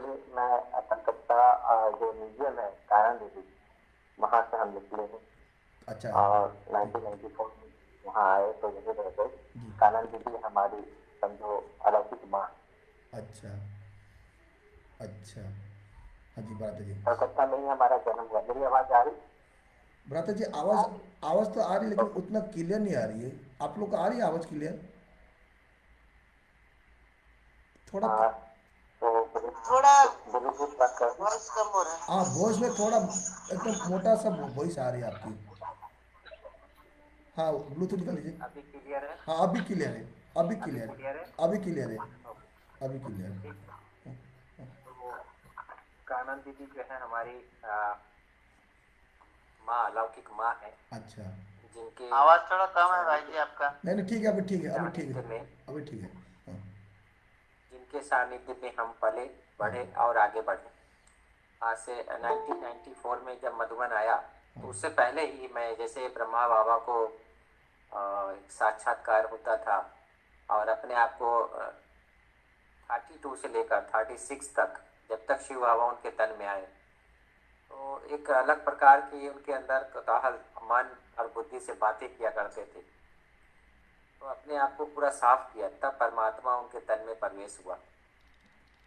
Actually मैं कलकत्ता जो museum है कानन देवी, वहाँ से हम निकले हैं। अच्छा। और 1994 में वहाँ आए तो यहीं रह गए। जी। कानन देवी हमारी समझो अलौकिक माँ। अच्छा। अच्छा। हाँ जी भ्राता जी। कलकत्ता में ही हमारा जन्म हुआ। मेरी आवाज़ आ रही? भ्राता जी आवाज़, आवाज़ तो आ रही है लेकिन उतना क्लियर नहीं आ रही है। आप लोग को आ रही है आवाज़ क्लियर? थोड़ा। हाँ, तो थोड़ा ब्लूटूथ बात कर, वॉइस कम हो रहा है। हाँ वॉइस में थोड़ा एकदम मोटा सा वॉइस आ रही है आपकी। हाँ ब्लूटूथ निकाल लीजिए। अभी क्लियर है? हाँ अभी क्लियर है। अभी अभी क्लियर क्लियर है? है। अभी क्लियर है। अभी क्लियर ठीक है। है। तो कानन दीदी जो है हमारी माँ, अलौकिक माँ है। अच्छा। जिनके आवाज थोड़ा कम है भाई जी आपका। नहीं नहीं ठीक है, अभी ठीक है, अभी ठीक सानिध्य है। में, अभी ठीक है। हाँ। जिनके सानिध्य में हम पले हाँ। बढ़े और आगे बढ़े। आज से 1994 में जब मधुबन आया, हाँ। तो उससे पहले ही मैं जैसे ब्रह्मा बाबा को एक साक्षात्कार होता था, और अपने आप को 32 से लेकर 36 तक, जब तक शिव बाबा उनके तन में आए, तो एक अलग प्रकार की उनके अंदर कौतूहल, मन और बुद्धि से बातें किया करते थे। तो अपने आप को पूरा साफ किया, तब परमात्मा उनके तन में प्रवेश हुआ।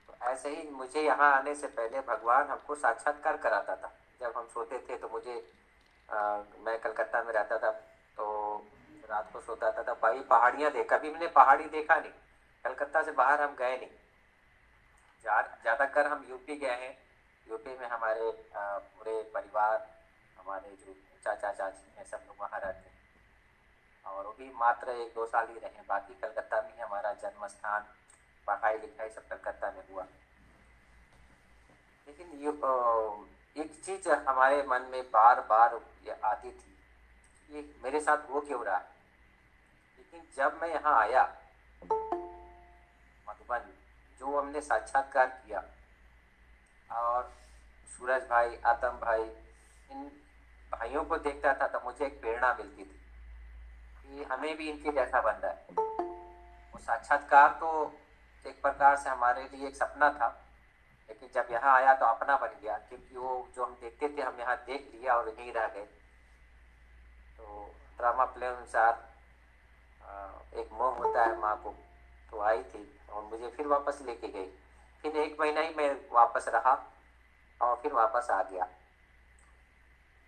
तो ऐसे ही मुझे यहाँ आने से पहले भगवान हमको साक्षात्कार कराता था। जब हम सोते थे तो मुझे मैं कलकत्ता में रहता था, तो रात को सोता था तो भाई पहाड़ियाँ देख, कभी मैंने पहाड़ी देखा नहीं। कलकत्ता से बाहर हम गए नहीं। ज़्यादातर हम यूपी गए हैं। यूपी में हमारे पूरे परिवार, हमारे जो चाचा चाची हैं, सब लोग वहाँ रहते हैं। और वो भी मात्र 1-2 साल ही रहे, बाकी कलकत्ता में ही हमारा जन्म स्थान, पढ़ाई लिखाई सब कलकत्ता में हुआ। लेकिन एक चीज हमारे मन में बार बार ये आती थी, ये मेरे साथ हो क्यों रहा है। लेकिन जब मैं यहाँ आया मधुबन, जो हमने साक्षात्कार किया, और सूरज भाई, आतम भाई, इन भाइयों को देखता था तो मुझे एक प्रेरणा मिलती थी कि हमें भी इनके जैसा बनना है। वो साक्षात्कार तो एक प्रकार से हमारे लिए एक सपना था, लेकिन जब यहाँ आया तो अपना बन गया, क्योंकि वो जो हम देखते थे हम यहाँ देख लिया और यहीं रह गए। तो ड्रामा प्ले अनुसार एक मोह होता है माँ को, तो आई थी और मुझे फिर वापस लेके गई। फिर 1 महीना ही मैं वापस रहा और फिर वापस आ गया।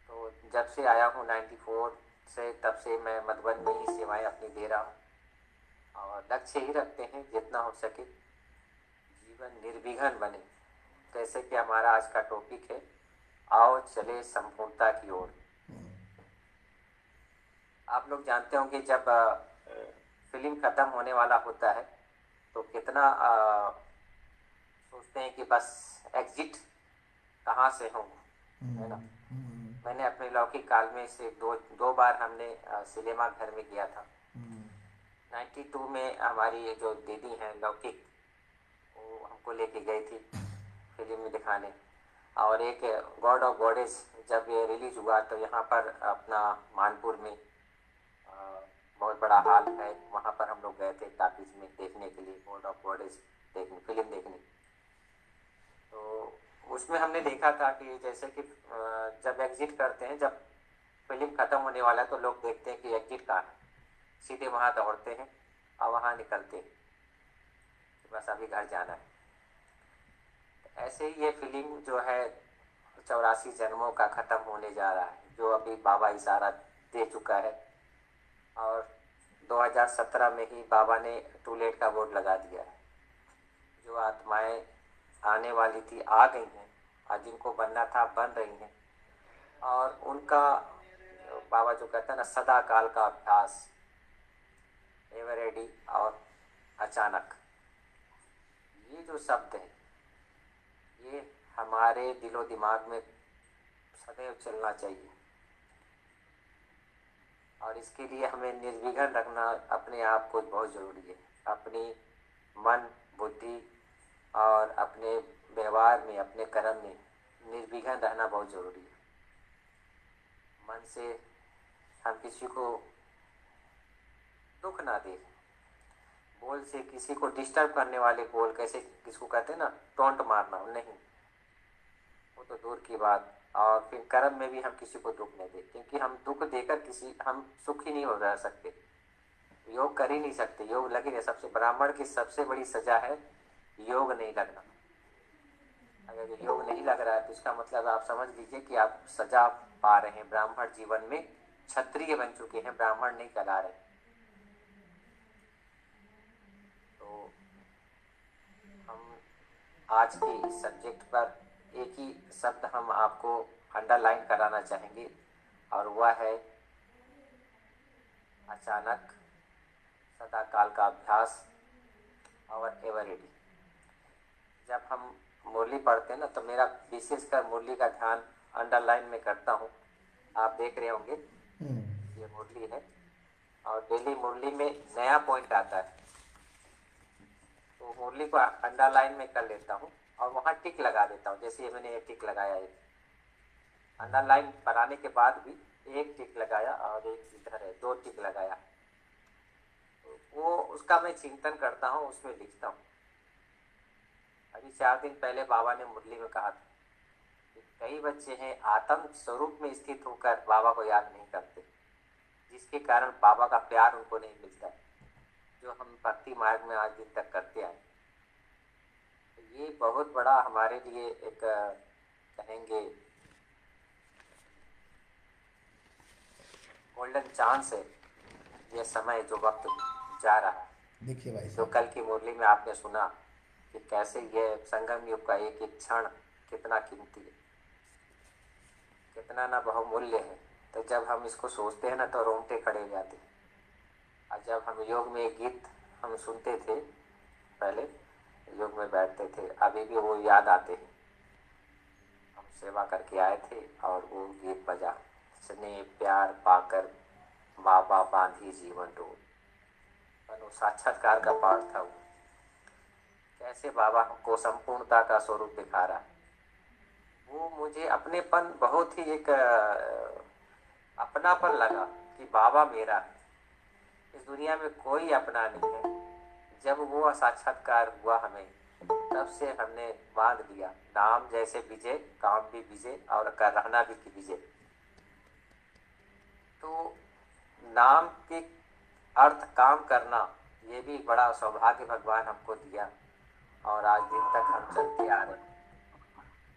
तो जब से आया हूँ 94 से, तब से मैं मधुबन में ही सेवाएं अपनी दे रहा हूँ। और लक्ष्य ही रखते हैं जितना हो सके जीवन निर्विघ्न बने, जैसे कि हमारा आज का टॉपिक है, आओ चले संपूर्णता की ओर। आप लोग जानते होंगे जब फिल्म खत्म होने वाला होता है तो कितना सोचते हैं कि बस एग्जिट कहाँ से हो, है ना। मैंने अपने लौकिक काल में से दो दो बार हमने सिनेमा घर में गया था। 92 में हमारी ये जो दीदी हैं लौकिक, वो हमको लेके गई थी फिल्म में दिखाने। और एक गॉड ऑफ गॉडेस जब ये रिलीज हुआ तो यहाँ पर अपना मानपुर में बहुत बड़ा हॉल है, वहाँ पर हम लोग गए थे टाकीज में देखने के लिए गॉड ऑफ गॉडेस, देखने फिल्म देखने। तो उसमें हमने देखा था कि जैसे कि जब एग्जिट करते हैं, जब फिल्म खत्म होने वाला है तो लोग देखते हैं कि एग्जिट कहाँ है, सीधे वहाँ दौड़ते हैं और वहाँ निकलते हैं कि बस अभी घर जाना है। तो ऐसे ही ये फिल्म जो है 84 जन्मों का ख़त्म होने जा रहा है, जो अभी बाबा इशारा दे चुका है। और 2017 में ही बाबा ने टू लेट का बोर्ड लगा दिया है। जो आत्माएं आने वाली थी आ गई हैं, और जिनको बनना था बन रही हैं। और उनका बाबा जो कहते हैं ना, सदा काल का अभ्यास, एवर रेडी और अचानक, ये जो शब्द है ये हमारे दिलो दिमाग में सदैव चलना चाहिए। और इसके लिए हमें निर्विघ्न रखना अपने आप को बहुत ज़रूरी है। अपनी मन, बुद्धि और अपने व्यवहार में, अपने कर्म में निर्विघ्न रहना बहुत ज़रूरी है। मन से हम किसी को दुख ना दें, बोल से किसी को डिस्टर्ब करने वाले बोल, कैसे किसको कहते हैं ना, टोंट मारना, नहीं, वो तो दूर की बात। और फिर कर्म में भी हम किसी को दुख नहीं देते, क्योंकि हम दुख देकर किसी, हम सुखी नहीं हो रह सकते, योग कर ही नहीं सकते, योग लगे नहीं। सबसे ब्राह्मण की सबसे बड़ी सजा है योग नहीं लगना। अगर योग नहीं लग रहा है तो इसका मतलब आप समझ लीजिए कि आप सजा पा रहे हैं। ब्राह्मण जीवन में क्षत्रिय बन चुके हैं, ब्राह्मण नहीं कहला रहे। तो हम आज के इस सब्जेक्ट पर एक ही शब्द हम आपको अंडरलाइन कराना चाहेंगे, और वह है अचानक, सदा काल का अभ्यास और एवरेडी। जब हम मुरली पढ़ते हैं ना, तो मेरा विशेषकर मुरली का ध्यान अंडरलाइन में करता हूँ। आप देख रहे होंगे ये मुरली है, और डेली मुरली में नया पॉइंट आता है, तो मुरली को अंडरलाइन में कर लेता हूँ और वहाँ टिक लगा देता हूँ। जैसे मैंने एक टिक लगाया, एक अंडरलाइन बनाने के बाद भी एक टिक लगाया, और एक इधर है, दो टिक लगाया, तो वो उसका मैं चिंतन करता हूँ, उसमें लिखता हूँ। अभी 4 दिन पहले बाबा ने मुरली में कहा था कि कई बच्चे हैं आत्म स्वरूप में स्थित होकर बाबा को याद नहीं करते, जिसके कारण बाबा का प्यार उनको नहीं मिलता है, जो हम भक्ति मार्ग में आज दिन तक करते आए। तो ये बहुत बड़ा हमारे लिए एक कहेंगे गोल्डन चांस है, ये समय जो वक्त जा रहा है। देखिए भाई जो साहब, कल की मुरली में आपने सुना कि कैसे ये संगम युग का एक एक क्षण कितना कीमती है, कितना ना बहुमूल्य है। तो जब हम इसको सोचते हैं ना, तो रोंगटे खड़े हो जाते हैं। और जब हम योग में एक गीत हम सुनते थे, पहले योग में बैठते थे, अभी भी वो याद आते हैं। हम सेवा करके आए थे और वो गीत बजा, स्नेह प्यार पाकर बाबा बांधी जीवन डोर। वो साक्षात्कार का पाठ था वो, कैसे बाबा हमको संपूर्णता का स्वरूप दिखा रहा है। वो मुझे अपनेपन बहुत ही एक अपनापन लगा कि बाबा मेरा है, इस दुनिया में कोई अपना नहीं है। जब वो साक्षात्कार हुआ हमें, तब से हमने बांध लिया, नाम जैसे विजय, काम भी विजय, और कर रहना भी कि विजय। तो नाम के अर्थ काम करना, ये भी बड़ा सौभाग्य भगवान हमको दिया, और आज दिन तक हम चलते आ रहे हैं।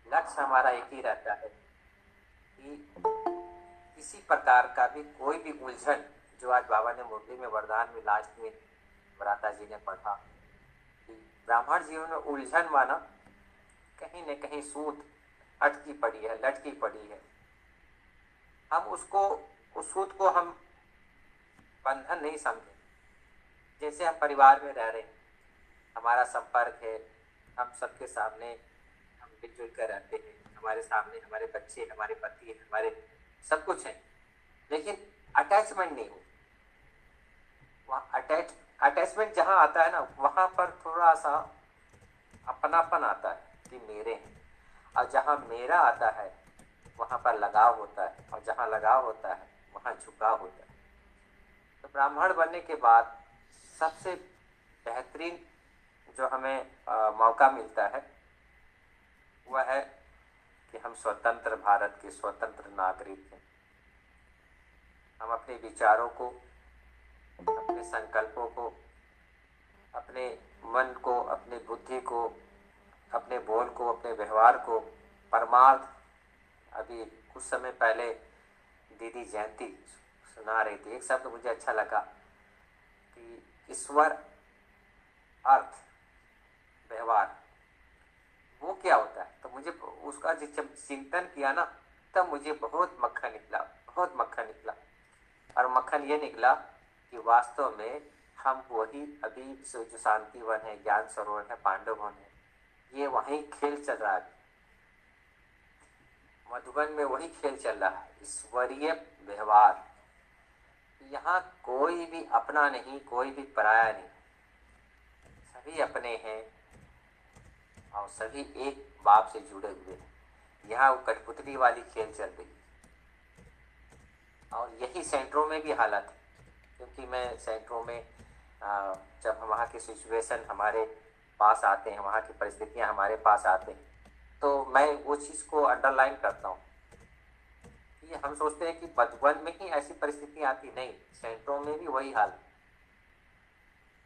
लक्ष्य हमारा एक ही रहता है कि किसी प्रकार का भी कोई भी उलझन, जो आज बाबा ने मुरली में वरदान में लास्ट में बराता जी ने पढ़ा कि ब्राह्मण जीवन में उलझन माना कहीं न कहीं सूत अटकी पड़ी है, लटकी पड़ी है। हम उसको, उस सूत को हम बंधन नहीं समझे। जैसे हम परिवार में रह रहे हैं, हमारा संपर्क है, हम सबके सामने हम मिलजुल कर रहते हैं, हमारे सामने हमारे बच्चे, हमारे पति, हमारे सब कुछ है, लेकिन अटैचमेंट नहीं हो। वहाँ अटैचमेंट जहाँ आता है ना, वहाँ पर थोड़ा सा अपनापन आता है कि मेरे हैं, और जहाँ मेरा आता है वहाँ पर लगाव होता है, और जहाँ लगाव होता है वहाँ झुकाव होता है। तो ब्राह्मण बनने के बाद सबसे बेहतरीन जो हमें मौका मिलता है वह है कि हम स्वतंत्र भारत के स्वतंत्र नागरिक हैं। हम अपने विचारों को, अपने संकल्पों को, अपने मन को, अपनी बुद्धि को, अपने बोल को, अपने व्यवहार को परमार्थ, अभी कुछ समय पहले दीदी जयंती सुना रही थी, एक शब्द मुझे अच्छा लगा कि ईश्वर, अर्थ, व्यवहार, वो क्या होता है। तो मुझे उसका जब चिंतन किया ना, तब मुझे बहुत मक्खन निकला, बहुत मक्खन निकला। और मक्खन ये निकला कि वास्तव में हम वही अभी जो शांति वन है, ज्ञान सरोवर है, पांडव वन है, ये वहीं खेल चल रहा है। मधुबन में वही खेल चल रहा है, ईश्वरीय व्यवहार। यहाँ कोई भी अपना नहीं, कोई भी पराया नहीं, सभी अपने हैं और सभी एक बाप से जुड़े हुए हैं। यहाँ वो कठपुतली वाली खेल चल रही है, और यही सेंटरों में भी हालत है, क्योंकि मैं सेंटरों में जब वहाँ की सिचुएशन हमारे पास आते हैं, वहाँ की परिस्थितियाँ हमारे पास आते हैं, तो मैं वो चीज़ को अंडरलाइन करता हूँ कि हम सोचते हैं कि मधुबन में ही ऐसी परिस्थितियाँ आती, नहीं, सेंटरों में भी वही हाल।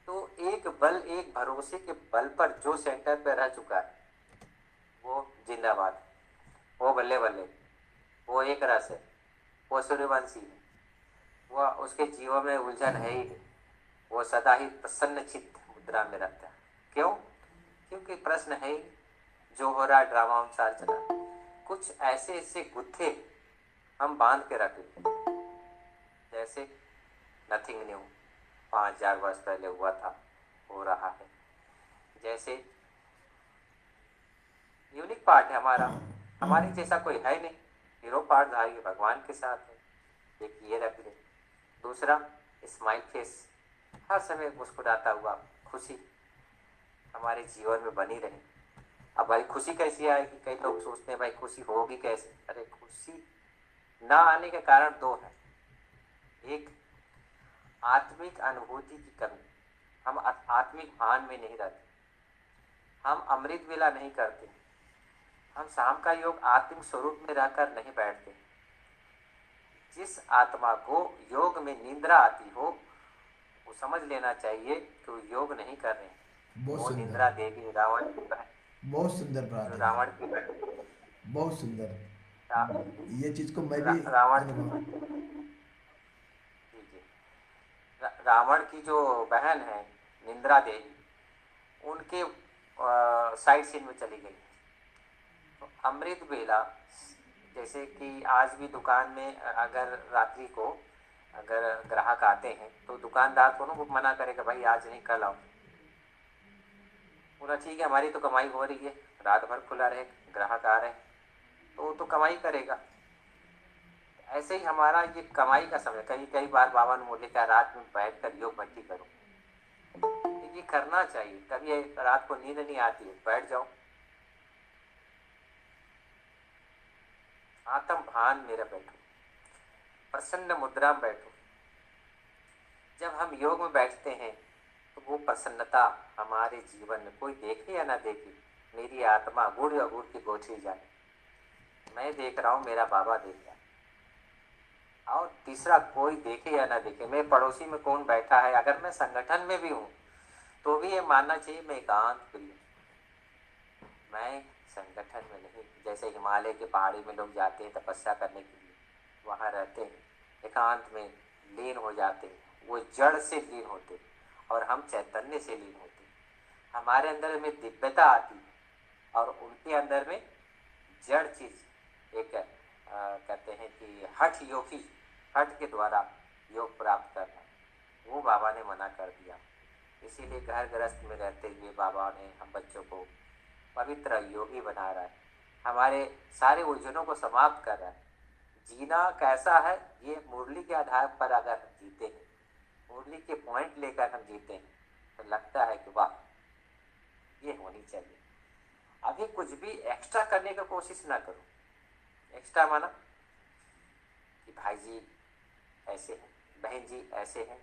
तो एक बल, एक भरोसे के बल पर जो सेंटर पे रह चुका है वो जिंदाबाद, वो बल्ले बल्ले, वो एक रस है, वो सूर्यवंशी है, वो उसके जीवन में उलझन है ही नहीं, वो सदा ही प्रसन्न चित्त मुद्रा में रहता है। क्यों? क्योंकि प्रश्न है ही, जो हो रहा है ड्रामा अनुसार चला। कुछ ऐसे ऐसे गुत्थे हम बांध के रखे जैसे नथिंग न्यू, 5000 वर्ष पहले हुआ था, हो रहा है। जैसे यूनिक पार्ट है हमारा, हमारे जैसा कोई है नहीं, हीरो पार्ट धारी भगवान के साथ है, एक ये रख ले। दूसरा स्माइल फेस, हर समय मुस्कुराता हुआ खुशी हमारे जीवन में बनी रहे। अब भाई खुशी कैसी आएगी? कई लोग सोचते हैं भाई खुशी होगी कैसे? अरे खुशी ना आने के कारण दो हैं। एक, आत्मिक अनुभूति की कमी, हम आत्मिक भान में नहीं रहते, हम अमृत वेला नहीं करते, हम शाम का योग आत्मिक स्वरूप में रहकर नहीं बैठते। जिस आत्मा को योग में निंद्रा आती हो वो समझ लेना चाहिए कि वो योग नहीं कर रहे हैं, बहुत वो सुंदर, निंद्रा देवी रावण की बहन, बहुत सुंदर जो प्रार्थना रावण है, की बहन, बहुत सुंदर। रा, ये चीज़ को मैं भी रावण, अनुभव। जी जी, रावण की जो बहन है निंद्रा देवी, उनके साइड सीन में चली गई। तो अमृत वेला, जैसे कि आज भी दुकान में अगर रात्रि को अगर ग्राहक आते हैं तो दुकानदार को ना वो मना करेगा भाई आज नहीं कल आओ। बोला ठीक है, हमारी तो कमाई हो रही है, रात भर खुला रहे, ग्राहक आ रहे हैं तो वो तो कमाई करेगा। ऐसे ही हमारा ये कमाई का समय, कई कई बार बाबा ने बोले क्या रात में बैठ कर योग भक्ति करो, तो ये करना चाहिए। कभी रात को नींद नहीं आती है, बैठ जाओ, आत्म भान मेरा बैठो, प्रसन्न मुद्रा में बैठो। जब हम योग में बैठते हैं तो वो प्रसन्नता हमारे जीवन में, कोई देखे या ना देखे, मेरी आत्मा गुड़ या गुड़ की गोछी जाए, मैं देख रहा हूँ, मेरा बाबा देख रहा है। और तीसरा, कोई देखे या ना देखे, मेरे पड़ोसी में कौन बैठा है, अगर मैं संगठन में भी हूँ तो भी ये मानना चाहिए मैं एकांत प्रिय, मैं संगठन में नहीं। जैसे हिमालय के पहाड़ी में लोग जाते हैं तपस्या करने के लिए, वहाँ रहते हैं, एकांत में लीन हो जाते हैं, वो जड़ से लीन होते और हम चैतन्य से लीन होते। हमारे अंदर में दिव्यता आती और उनके अंदर में जड़ चीज एक कहते हैं कि हठ योगी, हठ के द्वारा योग प्राप्त करना, वो बाबा ने मना कर दिया। इसीलिए घर गृहस्थ में रहते हुए बाबा ने हम बच्चों को पवित्र योगी बना रहा है, हमारे सारे उलझनों को समाप्त कर रहा है। जीना कैसा है ये मुरली के आधार पर अगर हम जीते हैं, मुरली के पॉइंट लेकर हम जीते हैं तो लगता है कि वाह ये होनी चाहिए। अभी कुछ भी एक्स्ट्रा करने की कोशिश ना करो। एक्स्ट्रा माना कि भाई जी ऐसे हैं, बहन जी ऐसे हैं,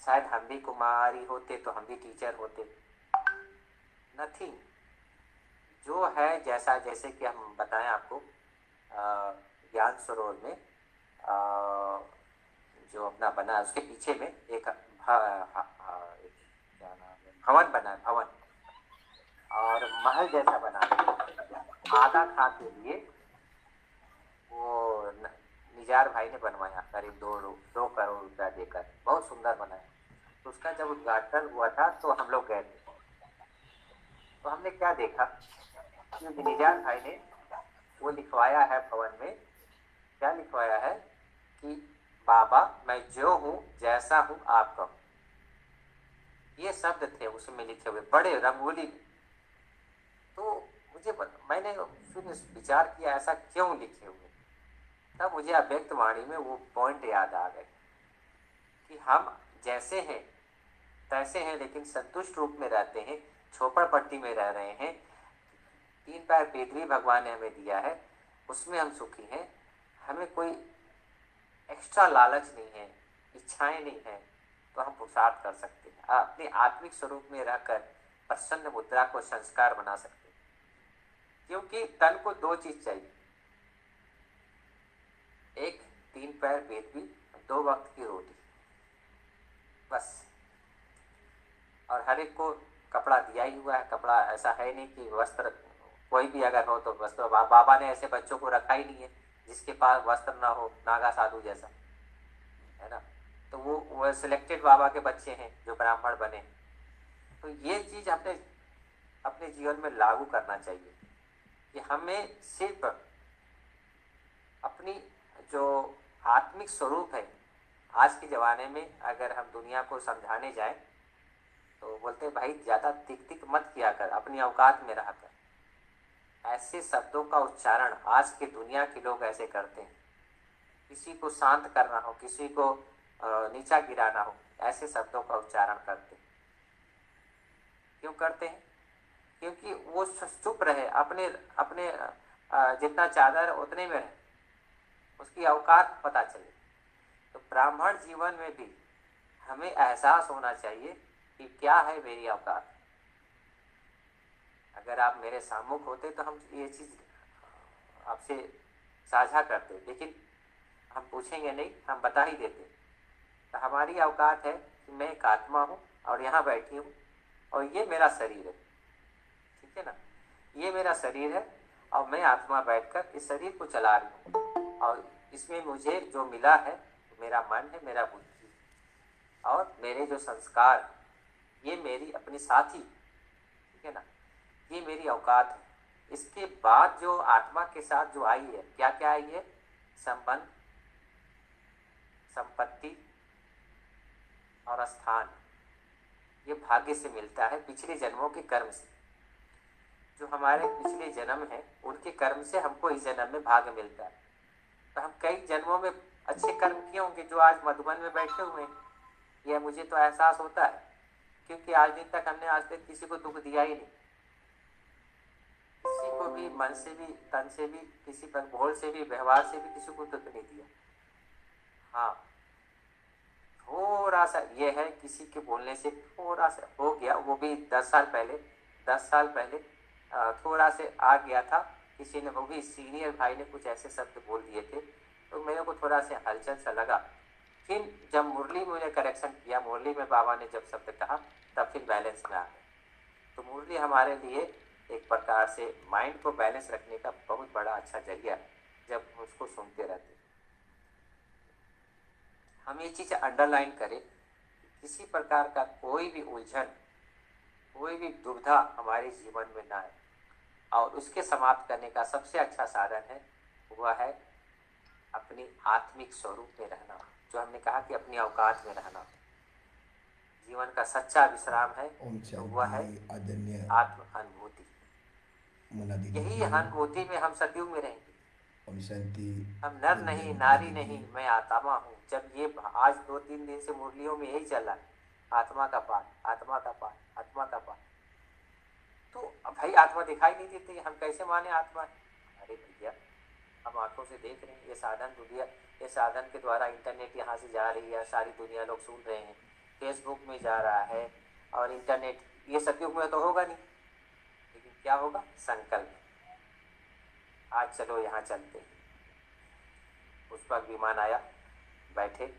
शायद हम भी कुमारी होते तो हम भी टीचर होते। नथिंग, जो है जैसा, जैसे कि हम बताएं आपको ज्ञान सरोवर में जो अपना बना है उसके पीछे में एक क्या नाम है, भवन बना है, भवन और महल जैसा बना है। आधा खा के लिए वो निजार भाई ने बनवाया, करीब 2 करोड़ रुपया देकर, बहुत सुंदर बनाया। तो उसका जब उद्घाटन हुआ था तो हम लोग गए थे, तो हमने क्या देखा कि निजार भाई ने वो लिखवाया है भवन में, क्या लिखवाया है कि बाबा मैं जो हूँ जैसा हूँ आपका हूँ, ये शब्द थे उसमें लिखे हुए बड़े रंगोली में। तो मैंने फिर विचार किया ऐसा क्यों लिखे हुए, तब मुझे अव्यक्त वाणी में वो पॉइंट याद आ गए कि हम जैसे हैं तैसे हैं लेकिन संतुष्ट रूप में रहते हैं, झोपड़ पट्टी में रह रहे हैं, 3 पैर पृथ्वी भगवान ने हमें दिया है, उसमें हम सुखी हैं, हमें कोई एक्स्ट्रा लालच नहीं है, इच्छाएं नहीं है, तो हम पुरुषार्थ कर सकते हैं, अपने आत्मिक स्वरूप में रहकर प्रसन्न मुद्रा को संस्कार बना सकते हैं। क्योंकि तन को दो चीज चाहिए, एक 3 पैर वेद भी, 2 वक्त की रोटी, बस। और हर एक को कपड़ा दिया ही हुआ है। कपड़ा ऐसा है नहीं कि वस्त्र कोई भी अगर हो तो वस्त्र, बाबा ने ऐसे बच्चों को रखा ही नहीं है जिसके पास वस्त्र ना हो, नागा साधु जैसा, है ना। तो वो सिलेक्टेड बाबा के बच्चे हैं जो ब्राह्मण बने। तो ये चीज अपने अपने जीवन में लागू करना चाहिए कि हमें सिर्फ अपनी जो आत्मिक स्वरूप है, आज के ज़माने में अगर हम दुनिया को समझाने जाएं तो बोलते भाई ज़्यादा तिक तिक मत किया कर, अपनी औकात में रहा कर। ऐसे शब्दों का उच्चारण आज के दुनिया के लोग ऐसे करते हैं। किसी को शांत करना हो, किसी को नीचा गिराना हो, ऐसे शब्दों का उच्चारण करते हैं। क्यों करते हैं? क्योंकि वो चुप रहे, अपने अपने जितना चादर उतने में रहे, उसकी औकात पता चले। तो ब्राह्मण जीवन में भी हमें एहसास होना चाहिए कि क्या है मेरी औकात। अगर आप मेरे सम्मुख होते तो हम ये चीज़ आपसे साझा करते, लेकिन हम पूछेंगे नहीं, हम बता ही देते। तो हमारी औकात है कि मैं एक आत्मा हूँ और यहाँ बैठी हूँ और ये मेरा शरीर है, ठीक है ना। ये मेरा शरीर है और मैं आत्मा बैठकर इस शरीर को चला रही हूँ, और इसमें मुझे जो मिला है मेरा मन है, मेरा बुद्धि और मेरे जो संस्कार, ये मेरी अपनी साथी, ठीक है ना, ये मेरी औकात है। इसके बाद जो आत्मा के साथ जो आई है, क्या क्या आई है? संबंध, संपत्ति और स्थान। ये भाग्य से मिलता है, पिछले जन्मों के कर्म से। जो हमारे पिछले जन्म है उनके कर्म से हमको इस जन्म में भाग्य मिलता है। तो हम कई जन्मों में अच्छे कर्म किए होंगे जो आज मधुबन में बैठे हुए हैं। यह मुझे तो एहसास होता है, क्योंकि आज दिन तक हमने आज तक किसी को दुख दिया ही नहीं, किसी को भी मन से भी, तन से भी, किसी पर बोल से भी, व्यवहार से भी किसी को दुख नहीं दिया। हाँ, थोड़ा सा ये है, किसी के बोलने से थोड़ा सा हो गया, वो भी 10 साल पहले, 10 साल पहले थोड़ा से आ गया था। किसी ने, वो भी सीनियर भाई ने कुछ ऐसे शब्द बोल दिए थे, तो मेरे को थोड़ा सा हलचल सा लगा। फिर जब मुरली में उन्हें करेक्शन किया, मुरली में बाबा ने जब शब्द कहा, तब फिर बैलेंस में आ गए। तो मुरली हमारे लिए एक प्रकार से माइंड को बैलेंस रखने का बहुत बड़ा अच्छा जरिया है, जब उसको सुनते रहते। हम ये चीज़ अंडरलाइन करें, किसी प्रकार का कोई भी उलझन, कोई भी दुविधा हमारे जीवन में ना आए, और उसके समाप्त करने का सबसे अच्छा साधन है, वह है अपनी आत्मिक स्वरूप में रहना। जो हमने कहा कि अपनी औकात में रहना जीवन का सच्चा विश्राम है, तो वह है आत्म अनुभूति। यही अनुभूति में हम सतयुग में रहेंगे। हम नर नहीं, नारी नहीं, मैं आत्मा हूँ। जब ये आज 2-3 दिन से मुरलियों में यही चल रहा है, आत्मा का पाठ, आत्मा का पाठ, आत्मा का पाठ। तो भाई आत्मा दिखाई नहीं देती, हम कैसे माने आत्मा है? अरे भैया, हम आंखों से देख रहे हैं, ये साधन दुनिया, ये साधन के द्वारा इंटरनेट यहाँ से जा रही है, सारी दुनिया लोग सुन रहे हैं, फेसबुक में जा रहा है, और इंटरनेट ये सतयुग में तो होगा नहीं, लेकिन क्या होगा? संकल्प। आज चलो यहाँ चलते। पुष्पक विमान आया, बैठे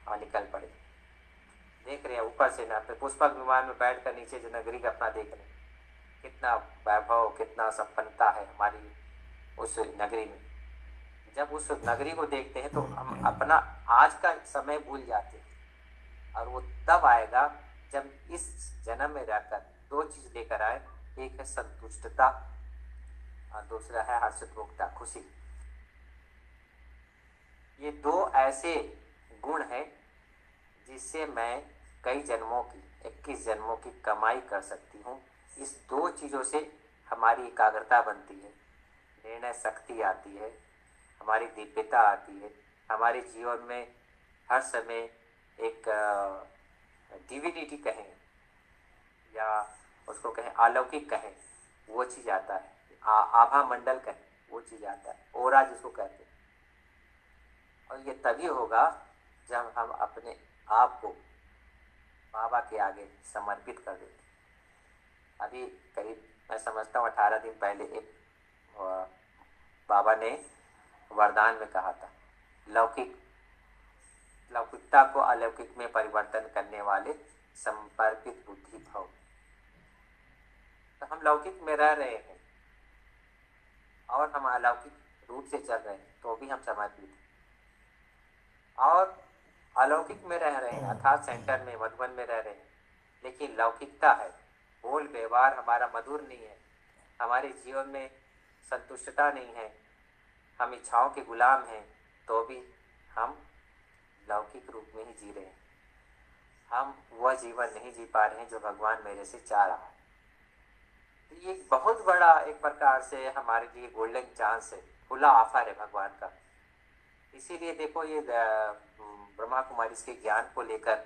और निकल पड़े। देख रहे हैं ऊपर से ना, पुष्पक विमान में बैठ कर नीचे जो नगरी का अपना देख रहे हैं, कितना वैभव, कितना संपन्नता है हमारी उस नगरी में। जब उस नगरी को देखते हैं तो हम अपना आज का समय भूल जाते हैं, और वो तब आएगा जब इस जन्म में रहकर 2 चीज लेकर आए। एक है संतुष्टता और दूसरा है हर्षोत्मुकता, खुशी। ये 2 ऐसे गुण हैं जिससे मैं कई जन्मों की, 21 जन्मों की कमाई कर सकती हूँ। इस 2 चीज़ों से हमारी एकाग्रता बनती है, निर्णय शक्ति आती है, हमारी दिव्यता आती है, हमारे जीवन में हर समय एक डिविनिटी कहें या उसको कहें अलौकिक कहें, वो चीज़ आता है। आभा मंडल कहें, वो चीज़ आता है, ओरा जिसको कहते हैं। और ये तभी होगा जब हम अपने आप को बाबा के आगे समर्पित कर देते। अभी करीब मैं समझता हूँ 18 दिन पहले एक बाबा ने वरदान में कहा था, लौकिकता को अलौकिक में परिवर्तन करने वाले समर्पित बुद्धि भव। तो हम लौकिक में रह रहे हैं और हम अलौकिक रूप से चल रहे हैं तो भी हम समर्पित हैं, और अलौकिक में रह रहे हैं अर्थात सेंटर में मधुबन में रह रहे हैं, लेकिन लौकिकता है, बोल व्यवहार हमारा मधुर नहीं है, हमारे जीवन में संतुष्टता नहीं है, हम इच्छाओं के गुलाम हैं, तो भी हम लौकिक रूप में ही जी रहे हैं। हम वह जीवन नहीं जी पा रहे हैं जो भगवान मेरे से चाह रहा है। तो ये बहुत बड़ा एक प्रकार से हमारे लिए गोल्डन चांस है, खुला ऑफर है भगवान का। इसीलिए देखो ये ब्रह्मा कुमारी के ज्ञान को लेकर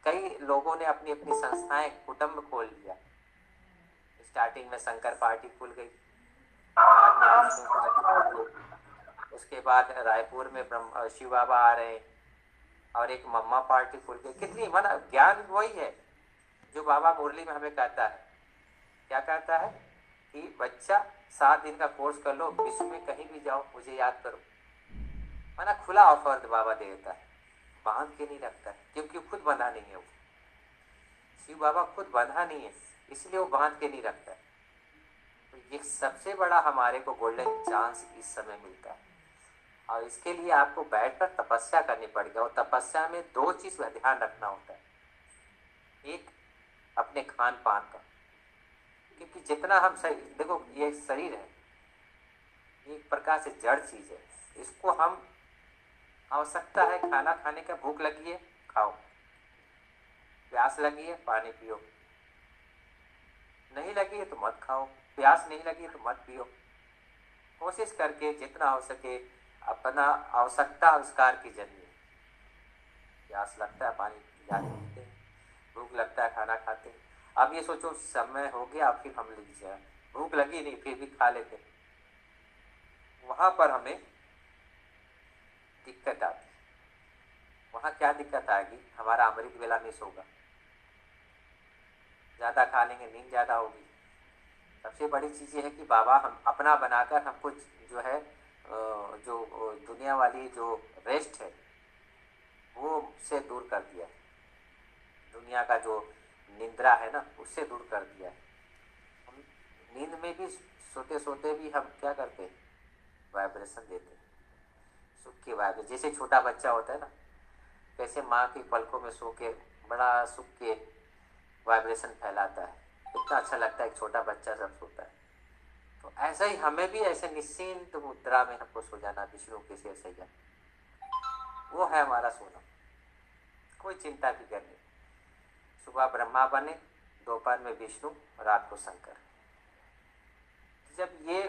कई लोगों ने अपनी अपनी संस्थाएं कुटुंब खोल लिया। स्टार्टिंग में शंकर पार्टी खुल गई, बाद में विष्णु पार्टी खुल गई, उसके बाद रायपुर में शिव बाबा आ रहे हैं और एक मम्मा पार्टी खुल गई। कितनी माना ज्ञान वही है जो बाबा मुरली में हमें कहता है। क्या कहता है कि बच्चा 7 दिन का कोर्स कर लो, विश्व में कहीं भी जाओ मुझे याद करो। माना खुला ऑफर बाबा देता है, बांध के नहीं रखता है, क्योंकि खुद बंधा नहीं है। वो शिव बाबा खुद बंधा नहीं है, इसलिए वो बांध के नहीं रखता है। तो ये सबसे बड़ा हमारे को गोल्डन चांस इस समय मिलता है, और इसके लिए आपको बैठकर तपस्या करनी पड़ेगी। और तपस्या में 2 चीज़ का ध्यान रखना होता है। एक अपने खान पान का, क्योंकि जितना हम सही देखो ये शरीर है, एक प्रकार से जड़ चीज़ है, इसको हम आवश्यकता है खाना खाने का, भूख लगी है खाओ, प्यास लगी है पानी पियो, नहीं लगी है तो मत खाओ, प्यास नहीं लगी है तो मत पियो। कोशिश करके जितना हो सके अपना आवश्यकता आविष्कार की जरिए, प्यास लगता है पानी जाके पीते हैं, भूख लगता है खाना खाते हैं। अब ये सोचो समय हो गया फिर हम लीजिए, भूख लगी नहीं फिर भी खा लेते, वहाँ पर हमें दिक्कत आती। वहाँ क्या दिक्कत आएगी, हमारा अमृत वेला मिस होगा, ज़्यादा खा लेंगे नींद ज़्यादा होगी। सबसे बड़ी चीज़ ये है कि बाबा हम अपना बनाकर हमको जो है जो दुनिया वाली जो रेस्ट है वो से दूर कर दिया है, दुनिया का जो निंद्रा है ना उससे दूर कर दिया है। हम नींद में भी सोते सोते भी हम क्या करते हैं, वाइब्रेशन देते हैं, सुख की वाइब्रेशन। जैसे छोटा बच्चा होता है ना, कैसे माँ की पलकों में सो के बड़ा सुख के वाइब्रेशन फैलाता है, कितना अच्छा लगता है, एक छोटा बच्चा सब सोता है। तो ऐसा ही हमें भी ऐसे निश्चिंत मुद्रा में हमको सो जाना, विष्णु के सिर से जाना, वो है हमारा सोना, कोई चिंता भी करनी। सुबह ब्रह्मा बने, दोपहर में विष्णु, रात को शंकर। जब ये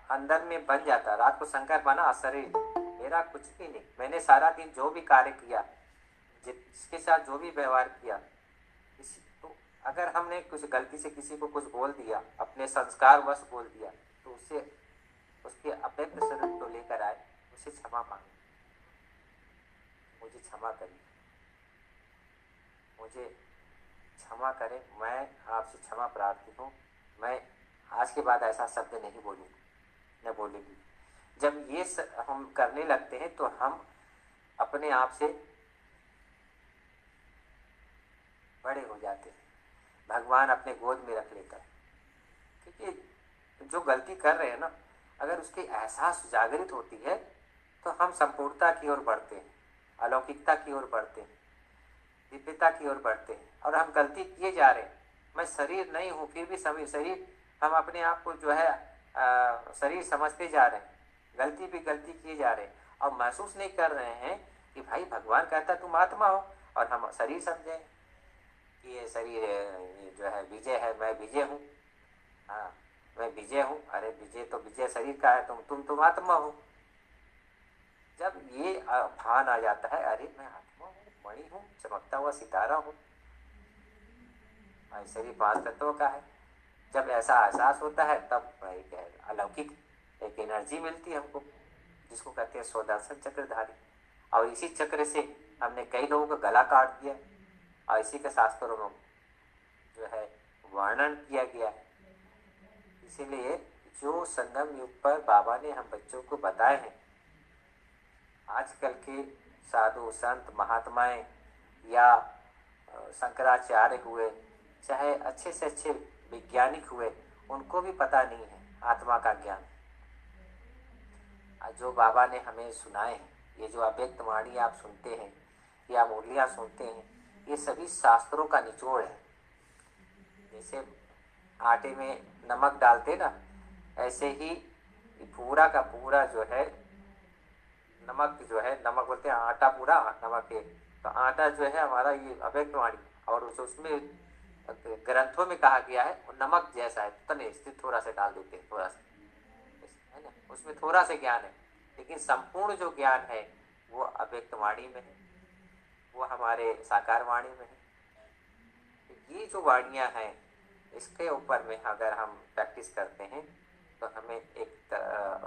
अंदर में बन जाता, रात को शंकर बना, शरीर मेरा कुछ भी नहीं, मैंने सारा दिन जो भी कार्य किया, जिसके साथ जो भी व्यवहार किया, तो अगर हमने कुछ गलती से किसी को कुछ बोल दिया, अपने संस्कार वश बोल दिया, तो उससे उसके अव्यक्त स्वरूप को लेकर आए, उसे क्षमा मांगे, मुझे क्षमा करिए, मुझे क्षमा करें, मैं आपसे क्षमा प्रार्थी हूँ, मैं आज के बाद ऐसा शब्द नहीं बोलूँगी, न बोलेगी। जब ये हम करने लगते हैं तो हम अपने आप से बड़े हो जाते हैं, भगवान अपने गोद में रख लेता है। क्योंकि जो गलती कर रहे हैं ना, अगर उसकी एहसास जागृत होती है तो हम संपूर्णता की ओर बढ़ते हैं, अलौकिकता की ओर बढ़ते हैं, दिव्यता की ओर बढ़ते हैं। और हम गलती किए जा रहे हैं, मैं शरीर नहीं हूँ फिर भी शरीर, हम अपने आप को जो है शरीर समझते जा रहे हैं, गलती भी गलती किए जा रहे हैं, और महसूस नहीं कर रहे हैं कि भाई भगवान कहता तुम आत्मा हो, और हम शरीर समझें कि ये शरीर ये जो है विजय है, मैं विजय हूँ, हाँ मैं विजय हूँ। अरे विजय तो विजय शरीर का है, तुम आत्मा हो। जब ये भान आ जाता है, अरे मैं आत्मा हूँ, मणि हूँ, चमकता हुआ सितारा हूँ, शरीर 5 तत्वों का है, जब ऐसा एहसास होता है तब एक अलौकिक एक एनर्जी मिलती है हमको, जिसको कहते हैं सुदर्शन चक्रधारी। और इसी चक्र से हमने कई लोगों का गला काट दिया, और इसी के शास्त्रों में जो है वर्णन किया गया है। इसीलिए जो संगम युग पर बाबा ने हम बच्चों को बताए हैं, आजकल के साधु संत महात्माएं या शंकराचार्य हुए, चाहे अच्छे से अच्छे वैज्ञानिक हुए, उनको भी पता नहीं है आत्मा का ज्ञान। जो बाबा ने हमें सुनाए हैं, ये जो अव्यक्त वाणी आप सुनते हैं या मुरलियाँ सुनते हैं, ये सभी शास्त्रों का निचोड़ है। जैसे आटे में नमक डालते ना, ऐसे ही पूरा का पूरा जो है नमक, जो है नमक बोलते हैं आटा, पूरा नमक है। तो आटा जो है हमारा ये अव्यक्त वाणी, और उसमें ग्रंथों में कहा गया है वो नमक जैसा है, तो नहीं इसलिए थोड़ा सा डाल देते हैं, थोड़ा सा है ना, उसमें थोड़ा सा ज्ञान है, लेकिन संपूर्ण जो ज्ञान है वो अव्यक्त वाणी में है, वो हमारे साकार वाणी में है। ये जो वाणियाँ हैं, इसके ऊपर में अगर हम प्रैक्टिस करते हैं तो हमें एक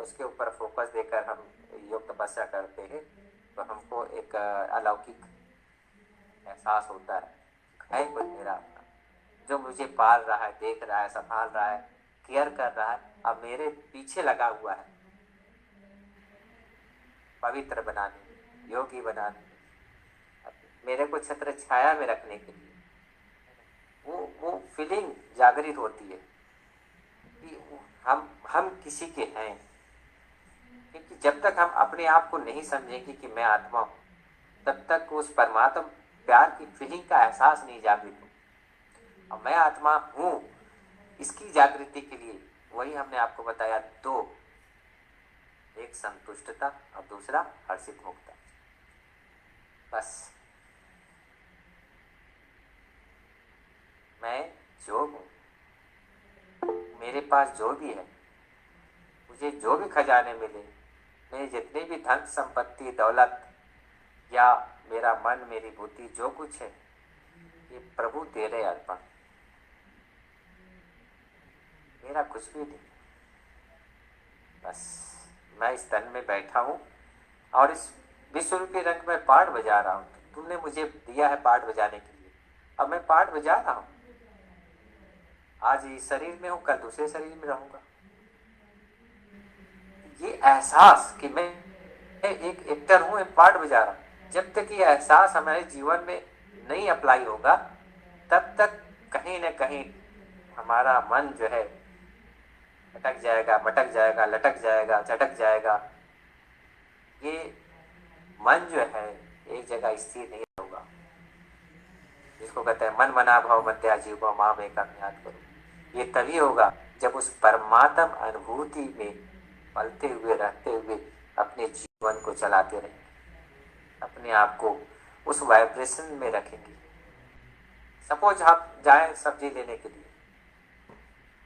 उसके ऊपर फोकस देकर हम योग तपस्या करते हैं, तो हमको एक अलौकिक एहसास होता है कोई मेरा जो मुझे पाल रहा है, देख रहा है, संभाल रहा है, केयर कर रहा है, अब मेरे पीछे लगा हुआ है पवित्र बनाने में, योगी बनाने में, मेरे को छत्र छाया में रखने के लिए। वो फीलिंग जागृत होती है कि हम किसी के हैं। क्योंकि जब तक हम अपने आप को नहीं समझेंगे कि मैं आत्मा हूँ, तब तक उस परमात्मा प्यार की फीलिंग का एहसास नहीं जागृत हो। और मैं आत्मा हूँ, इसकी जागृति के लिए वही हमने आपको बताया दो, एक संतुष्टता और दूसरा हर्षित मुक्ता। बस मैं जो हूँ, मेरे पास जो भी है, मुझे जो भी खजाने मिले, मेरे जितने भी धन संपत्ति दौलत या मेरा मन मेरी बुद्धि जो कुछ है, ये प्रभु तेरे अर्पण, मेरा कुछ भी नहीं। बस मैं इस तन में बैठा हूँ और इस विश्व रूपी रंग में पाठ बजा रहा हूँ। तुमने मुझे दिया है पाठ बजाने के लिए, अब मैं पाठ बजा रहा हूँ। आज इस शरीर में हूँ, कल दूसरे शरीर में रहूंगा। ये एहसास कि मैं एक एक्टर हूँ, एक पार्ट बजा रहा हूँ, जब तक ये एहसास हमारे जीवन में नहीं अप्लाई होगा, तब तक कहीं न कहीं हमारा मन जो है अटक जाएगा, भटक जाएगा, लटक जाएगा, झटक जाएगा। ये मन जो है एक जगह स्थिर नहीं होगा, जिसको कहते हैं मन मना भाव मध्या जीव माँ में ज्ञात करो। ये तभी होगा जब उस परमात्म अनुभूति में पलते हुए रहते हुए अपने जीवन को चलाते रहेंगे, अपने आप को उस वाइब्रेशन में रखेंगे। सपोज आप जाएं सब्जी लेने के लिए,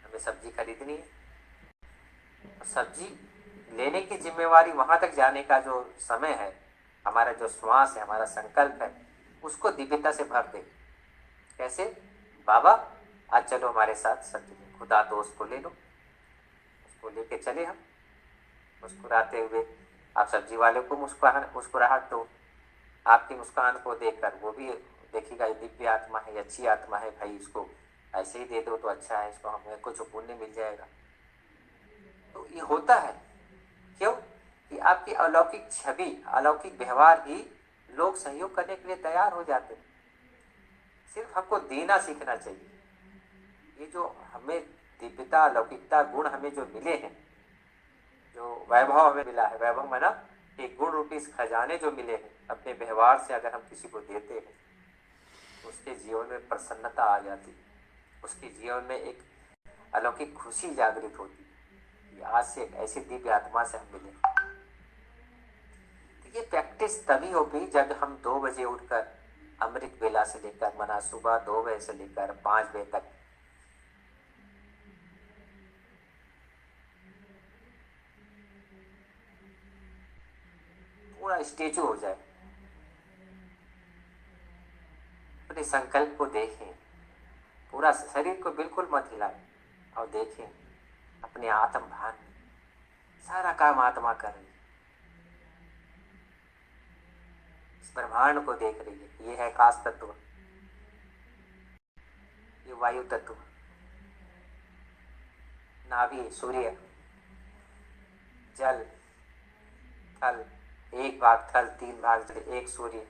हमें सब्जी खरीदनी है, सब्जी लेने की जिम्मेवारी, वहां तक जाने का जो समय है, हमारा जो श्वास है, हमारा संकल्प है, उसको दिव्यता से भर दे। कैसे? बाबा आज चलो हमारे साथ सब्जी, खुदा दोस्त को ले लो, उसको लेके चले हम, मुस्कुराते हुए आप सब्जी वाले को मुस्कुराहट दो। आपकी मुस्कान को देखकर वो भी देखेगा ये दिव्य आत्मा है, अच्छी आत्मा है, भाई इसको ऐसे ही दे दो तो अच्छा है, इसको हमें कुछ पुण्य मिल जाएगा। तो ये होता है क्यों कि आपकी अलौकिक छवि, अलौकिक व्यवहार ही लोग सहयोग करने के लिए तैयार हो जाते हैं। सिर्फ हमको देना सीखना चाहिए। ये जो हमें दिव्यता, अलौकिकता गुण हमें जो मिले हैं, जो वैभव हमें मिला है, वैभव माना एक गुण रूपी खजाने जो मिले हैं, अपने व्यवहार से अगर हम किसी को देते हैं, उसके जीवन में प्रसन्नता आ जाती है, उसके जीवन में एक अलौकिक खुशी जागृत होती है कि आज से एक ऐसी दिव्य आत्मा से हम मिले। तो ये प्रैक्टिस तभी होगी जब हम 2 बजे उठकर अमृत बेला से लेकर मना सुबह 2 बजे से लेकर 5 बजे तक पूरा स्टेचू हो जाए। अपने संकल्प को देखें, पूरा शरीर को बिल्कुल मत हिलाएं और देखें अपने आत्म भान में सारा काम आत्मा कर रही है, इस ब्रह्मांड को देख रही है। ये है आकाश तत्व, ये वायु तत्व, नाभि सूर्य, जल थल, एक भाग थल, तीन भाग जल, एक सूर्य,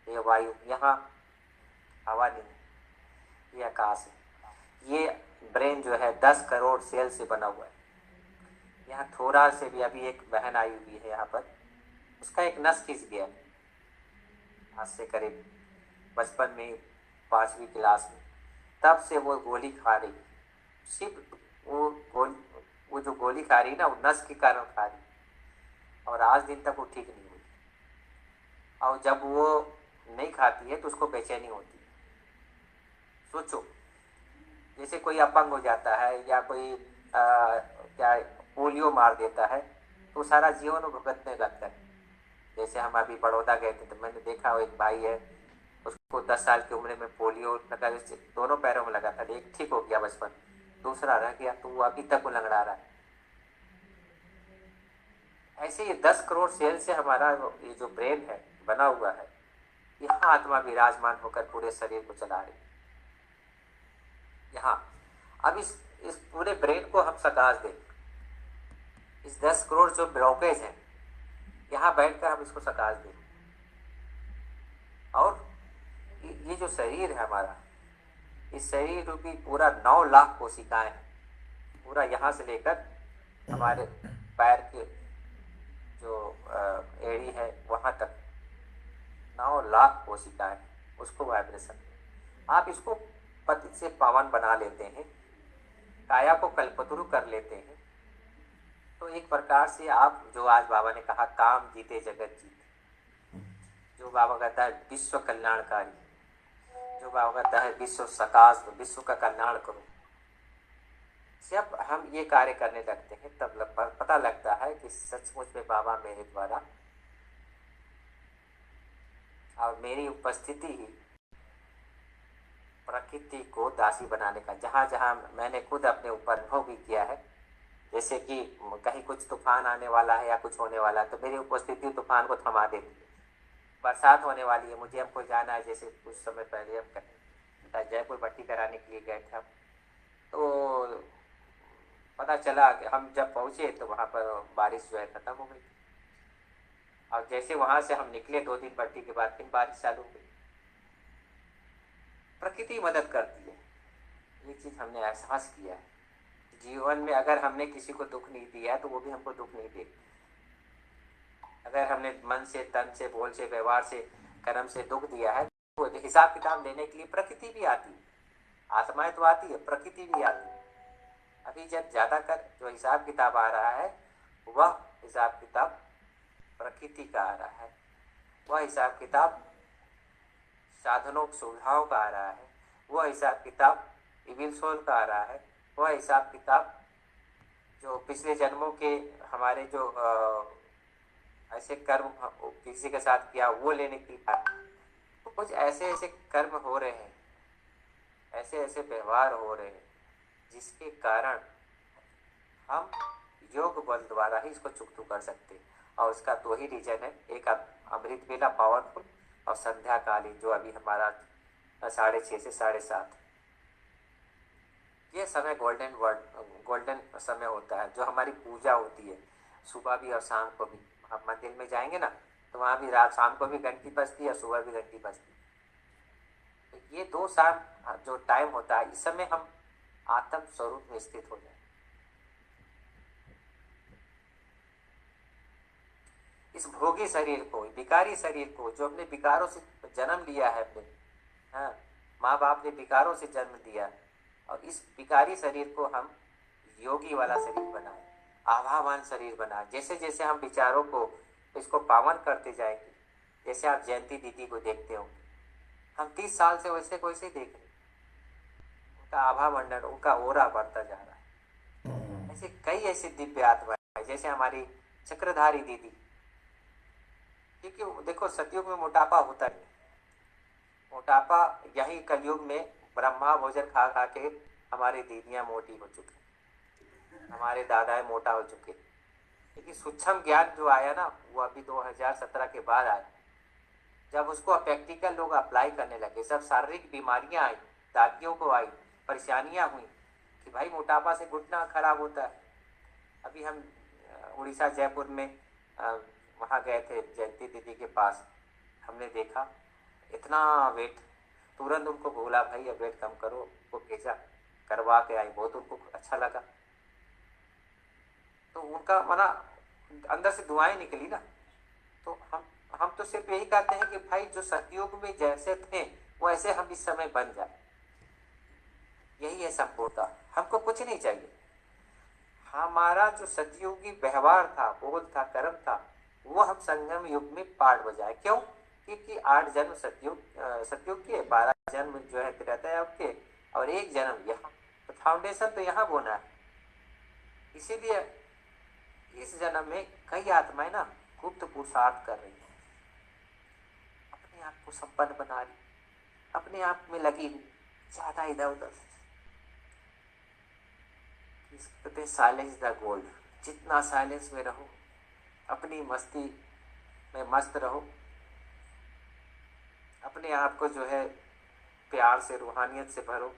ये वायु, यहाँ हवा नहीं है, ये आकाश है। ये ब्रेन जो है 10 करोड़ सेल से बना हुआ है। यहाँ थोड़ा से भी, अभी एक बहन आई हुई है यहाँ पर, उसका एक नस खिंच गया आज से करीब बचपन में 5वीं क्लास में, तब से वो गोली खा रही, सिर्फ वो जो गोली खा रही ना, वो नस के कारण खा रही, और आज दिन तक वो ठीक नहीं हुई। और जब वो नहीं खाती है तो उसको बेचैनी होती है। सोचो, जैसे कोई अपंग हो जाता है या कोई क्या पोलियो मार देता है तो सारा जीवन भुगतने लगता है। जैसे हम अभी बड़ौदा गए थे तो मैंने देखा, एक भाई है, उसको 10 साल की उम्र में पोलियो लगा, दोनों पैरों में लगा था, एक ठीक हो गया बचपन, दूसरा रह गया, तो वो अभी तक वो लंगड़ा रहा है। ऐसे ये 10 करोड़ सेल से हमारा ये जो ब्रेन है बना हुआ है, यहाँ आत्मा विराजमान होकर पूरे शरीर को चला रही। यहाँ अब इस पूरे ब्रेन को हम सकाश दें, इस 10 करोड़ जो ब्लॉकेज है यहाँ बैठकर हम इसको सकाश दें। और ये जो शरीर है हमारा, इस शरीर रूपी पूरा 9 लाख कोशिकाएं हैं, पूरा यहाँ से लेकर हमारे पैर के जो एड़ी है वहां तक 9 लाख कोशिकाएं, उसको वाइब्रेशन, आप इसको पति से पावन बना लेते हैं, काया को कल्पतरु कर लेते हैं, तो एक प्रकार से आप, जो आज बाबा ने कहा काम जीते जगत जीते, जो बाबा कहता है विश्व कल्याणकारी, जो बाबा कहता है विश्व सकाश, विश्व का कल्याण करो, जब हम ये कार्य करने लगते हैं तब पता लगता है कि सचमुच में बाबा मेरे द्वारा और मेरी उपस्थिति ही प्रकृति को दासी बनाने का, जहाँ जहाँ मैंने खुद अपने ऊपर अनुभव भी किया है, जैसे कि कहीं कुछ तूफान आने वाला है या कुछ होने वाला है तो मेरी उपस्थिति तूफान को थमा देती है। बरसात होने वाली है, मुझे हमको जाना है, जैसे कुछ समय पहले हम जयपुर भर्ती कराने के लिए गए थे, तो पता चला कि हम जब पहुँचे तो वहाँ पर बारिश जो है ख़त्म हो गई, और जैसे वहाँ से हम निकले 2 दिन भर्ती के बाद फिर बारिश चालू हो गई। प्रकृति मदद करती है, ये चीज़ हमने एहसास किया है। जीवन में अगर हमने किसी को दुख नहीं दिया तो वो भी हमको दुख नहीं देगी। अगर हमने मन से, तन से, बोल से, व्यवहार से, कर्म से दुख दिया है तो हिसाब किताब लेने के लिए प्रकृति भी आती है, आत्माएं तो आती है, प्रकृति भी आती है। अभी जब ज़्यादातर जो हिसाब किताब आ रहा है वह हिसाब किताब प्रकृति का आ रहा है, वह हिसाब किताब साधनों सुविधाओं का आ रहा है, वह हिसाब किताब इविल सोल का आ रहा है, वह हिसाब किताब जो पिछले जन्मों के हमारे जो ऐसे कर्म किसी के साथ किया वो लेने की था। तो कुछ ऐसे ऐसे कर्म हो रहे हैं, ऐसे ऐसे व्यवहार हो रहे हैं जिसके कारण हम योग बल द्वारा ही इसको चुकतू कर सकते हैं। और उसका 2 ही रीजन है, एक अमृत वेला पावरफुल और संध्या कालीन जो अभी हमारा 6:30 से 7:30, ये समय गोल्डन समय होता है, जो हमारी पूजा होती है सुबह भी और शाम को भी। हम मंदिर में जाएंगे ना तो वहाँ भी रात शाम को भी घंटी बजती है और सुबह भी घंटी बजती है। तो ये 2 शाम जो टाइम होता है, इस समय हम आत्म स्वरूप में स्थित हो जाए। इस भोगी शरीर को, विकारी शरीर को, जो अपने विकारों से जन्म लिया है, अपने माँ बाप ने विकारों से जन्म दिया, और इस विकारी शरीर को हम योगी वाला शरीर बनाए, आभावान शरीर बनाए। जैसे जैसे हम विचारों को इसको पावन करते जाएंगे, जैसे आप जयंती दीदी को देखते हो, हम 30 साल से वैसे को वैसे ही देख रहे, उनका आभा मंडल, उनका ओरा बढ़ता जा रहा है। ऐसे कई ऐसी दिव्य आत्माएं, जैसे हमारी चक्रधारी दीदी, क्योंकि देखो सतयुग में मोटापा होता नहीं, मोटापा यही कलयुग में ब्रह्मा भोजन खा खा के हमारी दीदियां मोटी हो चुकी, हमारे दादाएं मोटा हो चुके। क्योंकि सूक्ष्म ज्ञान जो आया ना वो अभी 2017 के बाद आया, जब उसको प्रैक्टिकल लोग अप्लाई करने लगे, सब शारीरिक बीमारियां आई दादियों को आई, परेशानियां हुई कि भाई मोटापा से घुटना खराब होता है। अभी हम उड़ीसा जयपुर में वहाँ गए थे जयंती दीदी के पास, हमने देखा इतना वेट, तुरंत उनको बोला भाई अब वेट कम करो, वो भेजा, करवा के आई, बहुत उनको अच्छा लगा। तो उनका मना अंदर से दुआएं निकली ना। तो हम तो सिर्फ यही कहते हैं कि भाई जो सतयुग में जैसे थे वैसे हम इस समय बन जाए, यही है संपूर्णता। हमको कुछ नहीं चाहिए। हमारा जो सतयुगी व्यवहार था, बोल था, कर्म था, वो हम संगम युग में पाठ बजाए। क्यों? क्योंकि 8 जन्म सतयुग के, 12 जन्म जो है त्रेता युग के, और 1 जन्म यहाँ। तो फाउंडेशन तो यहाँ बोना है। इसीलिए इस जन्म में कई आत्माएं ना गुप्त पुरुषार्थ कर रही है, अपने आप को संपन्न बना रही, अपने आप में लगी ज्यादा इधर उधर। कहते साइलेंस द गोल्ड, जितना साइलेंस में रहो, अपनी मस्ती में मस्त रहो, अपने आप को जो है प्यार से, रूहानियत से भरो।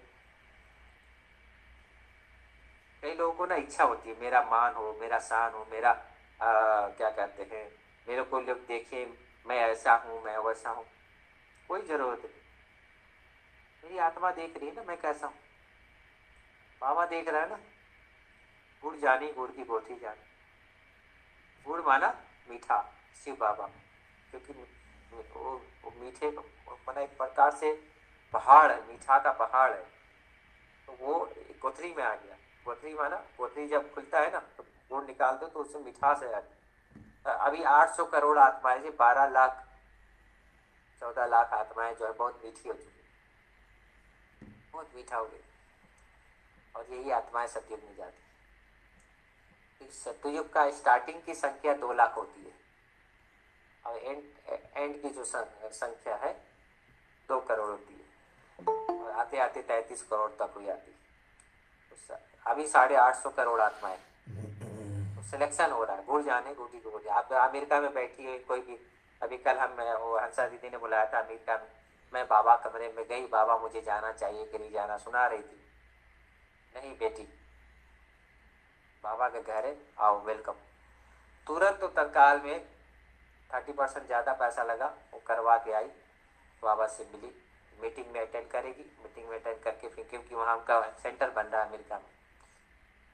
कई लोगों को ना इच्छा होती है मेरा मान हो, मेरा शान हो, मेरा क्या कहते हैं, मेरे को लोग देखे मैं ऐसा हूँ, मैं वैसा हूँ। कोई जरूरत नहीं, मेरी आत्मा देख रही है ना मैं कैसा हूँ। बाबा देख रहा है ना, गुड़ जानी गुड़ की बोथी जानी। गुड़ माना मीठा, शिव बाबा, क्योंकि वो मीठे माना एक प्रकार से पहाड़ है, मीठा का पहाड़ है। तो वो गोथरी में आ गया। गोथरी माना, गोथरी जब खुलता है ना तो गुड़ निकाल दो तो उसमें मिठास है। अभी 800 करोड़ आत्माएं से 12 लाख 14 लाख आत्माएं जो है बहुत मीठी हो चुकी, बहुत मीठा हो गई। और यही आत्माएं सतयुग में जाती। इस सतयुग का स्टार्टिंग की संख्या 2 लाख होती है और एंड की जो संख्या है 2 करोड़ होती है, और आते आते 33 करोड़ तक हो जाती है। अभी 850 करोड़ आत्माएं, तो सिलेक्शन हो रहा है। गुड़ जाने गुड़ी को बोलिए। आप अमेरिका में बैठी है कोई भी, अभी कल हम वो हंसा दीदी ने बुलाया था अमेरिका में, मैं बाबा कमरे में गई, बाबा मुझे जाना चाहिए कि नहीं जाना, सुना रही थी। नहीं बेटी, बाबा के घर है, आओ, वेलकम। तुरंत तो तत्काल में 30% ज़्यादा पैसा लगा, वो करवा के आई, बाबा से मिली, मीटिंग में अटेंड करेगी, मीटिंग में अटेंड करके फिर, क्योंकि वहाँ उनका सेंटर बन रहा है अमेरिका में।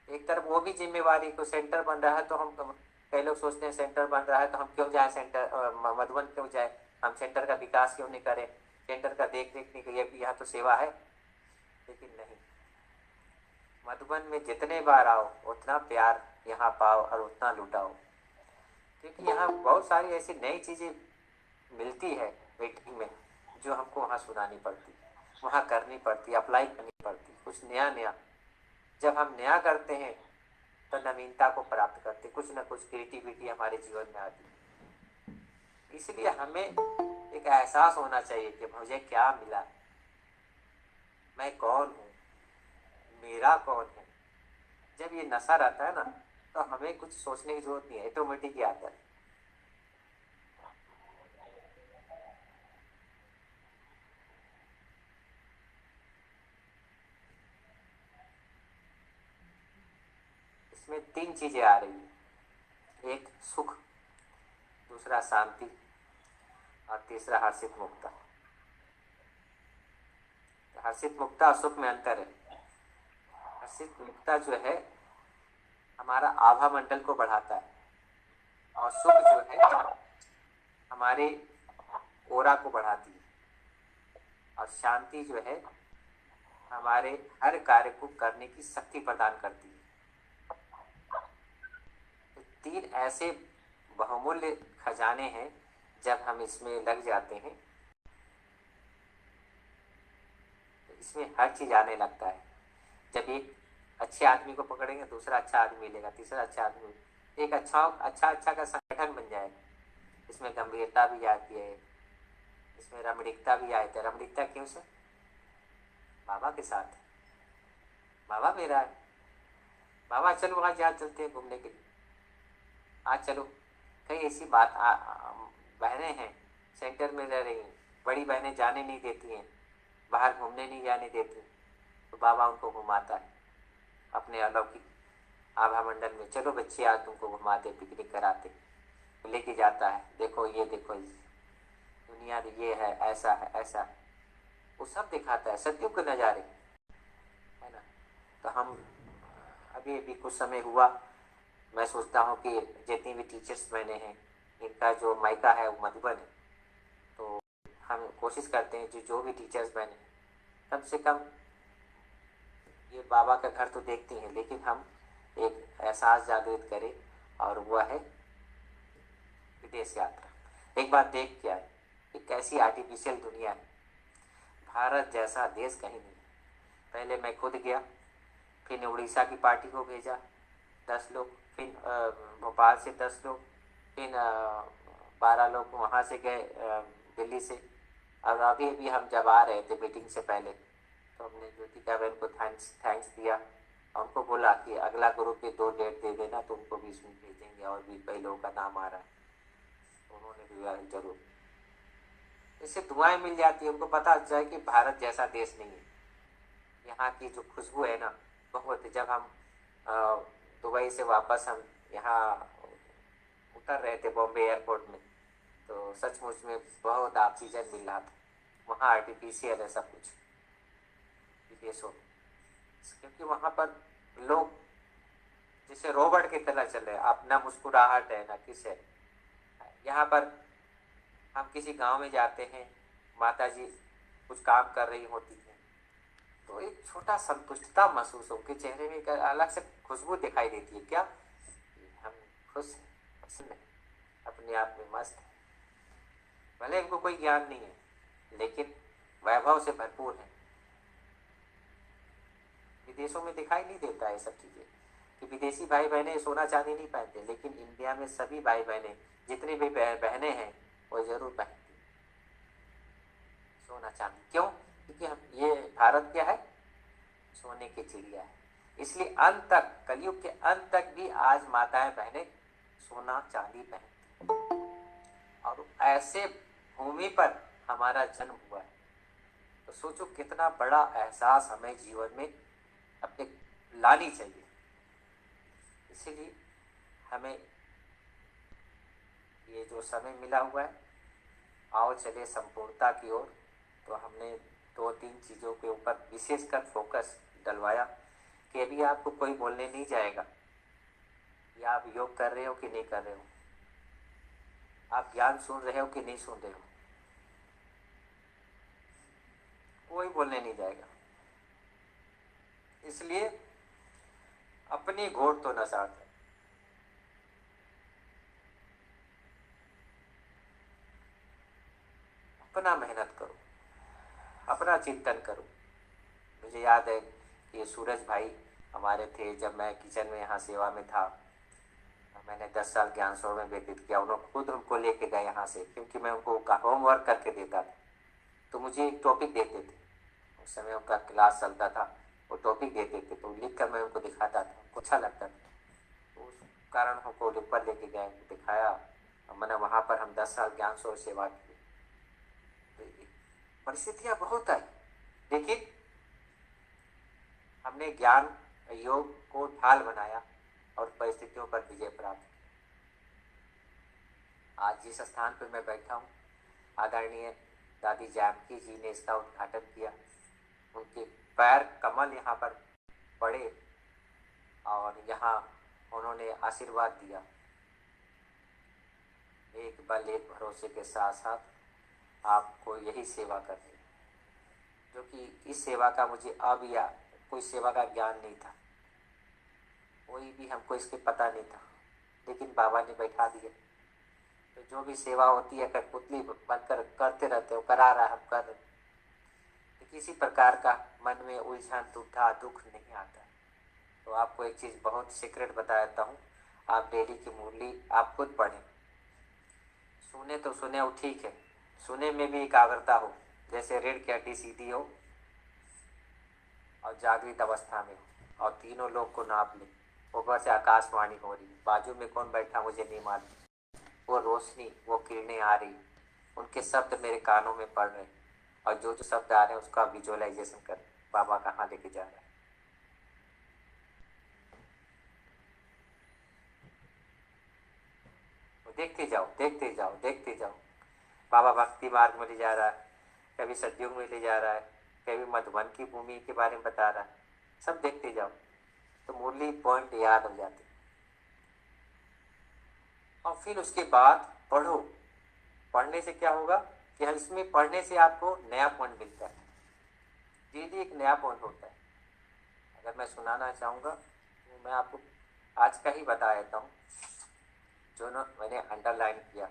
एक तरफ वो भी जिम्मेवारी को, सेंटर बन रहा है तो हम, कई लोग सोचते हैं सेंटर बन रहा है तो हम क्यों जाए सेंटर, मधुबन क्यों जाए, हम सेंटर का विकास क्यों नहीं करें, सेंटर का देख रेख नहीं करिए, यहाँ तो सेवा है। लेकिन नहीं, मधुबन में जितने बार आओ उतना प्यार यहाँ पाओ और उतना लुटाओ, क्योंकि यहाँ बहुत सारी ऐसी नई चीज़ें मिलती है मीटिंग में जो हमको वहाँ सुनानी पड़ती, वहाँ करनी पड़ती, अप्लाई करनी पड़ती, कुछ नया नया। जब हम नया करते हैं तो नवीनता को प्राप्त करते, कुछ ना कुछ क्रिएटिविटी हमारे जीवन में आती है। इसलिए हमें एक एहसास होना चाहिए कि मुझे क्या मिला, मैं कौन हूँ, मेरा कौन है। जब ये नशा रहता है ना तो हमें कुछ सोचने की जरूरत नहीं है, ऑटोमेटिक ही आता है। इसमें 3 चीजें आ रही है, एक सुख, दूसरा शांति, और तीसरा हर्षित मुक्ता। हर्षित मुक्ता और सुख में अंतर है। हर्षित मुक्ता जो है हमारा आभा मंडल को बढ़ाता है, और सुख जो है हमारे ओरा को बढ़ाती है, और शांति जो है हमारे हर कार्य को करने की शक्ति प्रदान करती है। तो 3 ऐसे बहुमूल्य खजाने हैं, जब हम इसमें लग जाते हैं तो इसमें हर चीज आने लगता है। जब एक अच्छे आदमी को पकड़ेंगे दूसरा अच्छा आदमी मिलेगा, तीसरा अच्छा आदमी, एक अच्छा का संगठन बन जाएगा। इसमें गंभीरता भी आती है, इसमें रमणीकता भी आती है। रमणीकता क्यों से? बाबा के साथ, बाबा मेरा है, बाबा चलो वहाँ जहाँ चलते हैं घूमने के लिए, आज चलो। कई ऐसी बहनें हैं सेंटर में रह रही हैं, बड़ी बहनें जाने नहीं देती हैं, बाहर घूमने नहीं जाने देती, तो बाबा उनको घुमाता है अपने अलौकिक आभा मंडल में। चलो बच्चे आज तुमको घुमाते, पिकनिक कराते, लेके जाता है, देखो ये देखो दुनिया ये है, ऐसा है, ऐसा है, वो सब दिखाता है, सत्युग के नज़ारे, है ना। तो हम अभी अभी कुछ समय हुआ, मैं सोचता हूँ कि जितनी भी टीचर्स मैंने हैं, इनका जो मायका है वो मधुबन है, तो हम कोशिश करते हैं जो भी टीचर्स बने कम से कम ये बाबा का घर तो देखते हैं, लेकिन हम एक एहसास जागृत करें, और वह है विदेश यात्रा। एक बार देख के आए कि कैसी आर्टिफिशियल दुनिया है। भारत जैसा देश कहीं नहीं है। पहले मैं खुद गया, फिर उड़ीसा की पार्टी को भेजा 10 लोग, फिर भोपाल से 10 लोग, फिर 12 लोग वहाँ से गए दिल्ली से। और अभी अभी हम जब आ रहे थे मीटिंग से पहले, तो हमने ज्योतिका बहन को थैंक्स दिया, और उनको बोला कि अगला ग्रुप की 2 डेट दे देना, तो उनको भी इसमें भेजेंगे, और भी कई लोगों का नाम आ रहा है। उन्होंने भी बोला जरूर, इससे दुआएं मिल जाती है, उनको पता चल जाए कि भारत जैसा देश नहीं है। यहाँ की जो खुशबू है ना, बहुत। जब हम दुबई से वापस हम यहाँ उतर रहे थे बॉम्बे एयरपोर्ट में, तो सचमुच में बहुत ऑक्सीजन मिल रहा था। वहाँ आर्टिफिशियल है सब कुछ विदेशों में, क्योंकि वहाँ पर लोग जैसे रोबोट की तरह चल रहे हैं, आप ना मुस्कुराहट है ना किस है। यहाँ पर हम किसी गांव में जाते हैं, माता जी कुछ काम कर रही होती हैं, तो एक छोटा संतुष्टता महसूस हो के चेहरे में, एक अलग से खुशबू दिखाई देती है। क्या हम खुश हैं, प्रसन्न हैं, अपने आप में मस्त हैं। भले इनको कोई ज्ञान नहीं है, लेकिन वैभव से भरपूर है। विदेशों में दिखाई नहीं देता है सब चीज़ें, कि विदेशी भाई बहनें सोना चांदी नहीं पहनते, लेकिन इंडिया में सभी भाई बहनें, जितनी भी बहनें हैं, वो जरूर पहनती सोना चांदी। क्यों? क्योंकि हम ये भारत क्या है, सोने की चिड़िया है। इसलिए अंत तक, कलयुग के अंत तक भी आज माताएं बहनें सोना चांदी पहनती, और ऐसे भूमि पर हमारा जन्म हुआ है। तो सोचो कितना बड़ा एहसास हमें जीवन में अपने लानी चाहिए। इसीलिए हमें ये जो समय मिला हुआ है, आओ चले संपूर्णता की ओर। तो हमने 2-3 चीज़ों के ऊपर विशेषकर फोकस डलवाया, कि अभी आपको कोई बोलने नहीं जाएगा या आप योग कर रहे हो कि नहीं कर रहे हो, आप ज्ञान सुन रहे हो कि नहीं सुन रहे हो, कोई बोलने नहीं जाएगा। इसलिए अपनी घोट तो न साथ, अपना मेहनत करो, अपना चिंतन करो। मुझे याद है कि सूरज भाई हमारे थे, जब मैं किचन में यहाँ सेवा में था, मैंने 10 साल ज्ञान सरोवर में व्यतीत किया। उन्होंने खुद उनको लेके गए यहाँ से, क्योंकि मैं उनको होमवर्क करके देता था, तो मुझे एक टॉपिक देते थे, उस समय उनका क्लास चलता था, वो टॉपिक देते थे, तो लिख कर मैं उनको दिखाता था, उनको अच्छा लगता था। तो उस कारण हमको ऊपर लेके गए, दिखाया, मैंने वहाँ पर हम 10 साल ज्ञान सरोवर सेवा की। तो परिस्थितियाँ बहुत आई, लेकिन हमने ज्ञान योग को ढाल बनाया और परिस्थितियों पर विजय प्राप्त की। आज जिस स्थान पर मैं बैठा हूँ, आदरणीय दादी जानकी जी ने इसका उद्घाटन किया। उनके पैर कमल यहाँ पर पड़े, और यहाँ उन्होंने आशीर्वाद दिया, एक बल एक भरोसे के साथ साथ आपको यही सेवा करनी है। जो कि इस सेवा का मुझे अब या कोई सेवा का ज्ञान नहीं था, कोई भी हमको इसके पता नहीं था, लेकिन बाबा ने बैठा दिया। तो जो भी सेवा होती है, कठपुतली बनकर करते रहते हो, करा रहा हम कर रहे, तो किसी प्रकार का मन में उलझन दुविधा दुख नहीं आता। तो आपको एक चीज़ बहुत सीक्रेट बता देता हूँ, आप डेली की मुरली आप खुद पढ़ें। सुने तो सुने हो, ठीक है, सुने में भी एकाग्रता हो, जैसे रीढ़ की हड्डी सीधी हो और जागृत अवस्था में हो, और तीनों लोग को नाप ले। ऊपर से आकाशवाणी हो रही, बाजू में कौन बैठा मुझे नहीं मालूम, वो रोशनी, वो किरणें आ रही, उनके शब्द मेरे कानों में पड़ रहे, और जो जो शब्द आ रहे हैं उसका विजुअलाइजेशन कर बाबा कहाँ लेके जा रहे हैं। तो देखते जाओ देखते जाओ देखते जाओ। बाबा भक्ति मार्ग में ले जा रहा है, कभी सतयुग में ले जा रहा है, कभी मधुबन की भूमि के बारे में बता रहा है। सब देखते जाओ तो मुरली पॉइंट याद हो जाते। और फिर उसके बाद पढ़ो। पढ़ने से क्या होगा कि हम इसमें पढ़ने से आपको नया पॉइंट मिलता है। डेली एक नया पॉइंट होता है। अगर मैं सुनाना चाहूँगा तो मैं आपको आज का ही बता देता हूँ, जो ना मैंने अंडरलाइन किया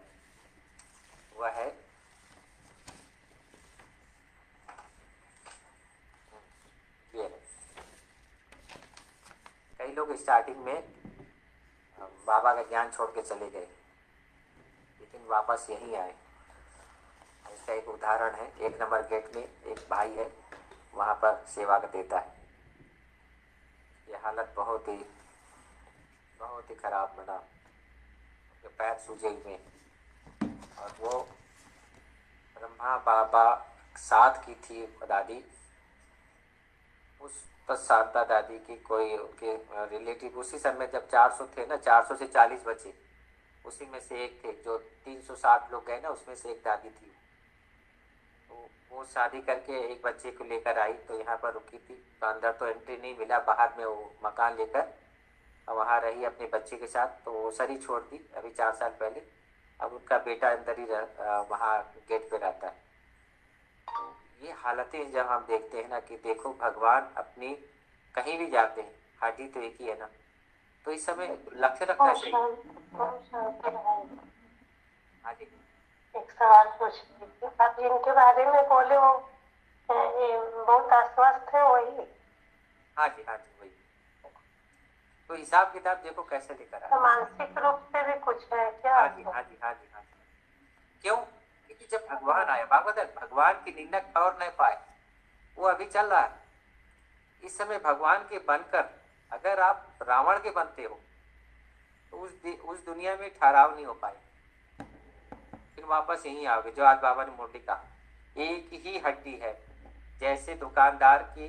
वह है ये है। कई लोग स्टार्टिंग में बाबा का ज्ञान छोड़ के चले गए, लेकिन वापस यहीं आए। इसका एक उदाहरण है, 1 नंबर गेट में एक भाई है, वहाँ पर सेवा देता है। ये हालत बहुत ही खराब बना, उसके पैर सूजे हुए और वो ब्रह्मा बाबा साथ की थी दादी। उस शारदा दादी की कोई उनके रिलेटिव उसी समय जब 400 थे ना, 400 से 40 बचे, उसी में से एक थे। जो 360 लोग गए ना, उसमें से एक दादी थी। तो वो शादी करके एक बच्चे को लेकर आई, तो यहाँ पर रुकी थी। तो अंदर तो एंट्री नहीं मिला, बाहर में वो मकान लेकर वहाँ रही अपने बच्चे के साथ। तो वो सरी छोड़ दी अभी 4 साल पहले। अब उनका बेटा अंदर ही वहाँ गेट पे रहता है। तो ये हालतें जब हम देखते हैं ना कि देखो भगवान अपनी कहीं भी जाते हैं, हाटी तो एक ही है ना। तो इस समय लक्ष्य रखना चाहिए। हाँ जी। एक सवाल पूछ रही थी, आप जिनके बारे में बोले वो ये बहुत अस्वस्थ है वही? हाँ जी वही। तो हिसाब किताब देखो कैसे लेकर तो आए। मानसिक रूप से भी कुछ है क्या? हाँ जी। क्यों? क्योंकि जब भगवान आया, भागवत भगवान की निंदा और नहीं पाए, वो अभी चल रहा है। इस समय भगवान के बनकर अगर आप रावण के बनते हो तो उस दुनिया में ठहराव नहीं हो पाए, फिर वापस यहीं आओगे। जो आज बाबा ने मुरली कहा, एक ही हड्डी है। जैसे दुकानदार की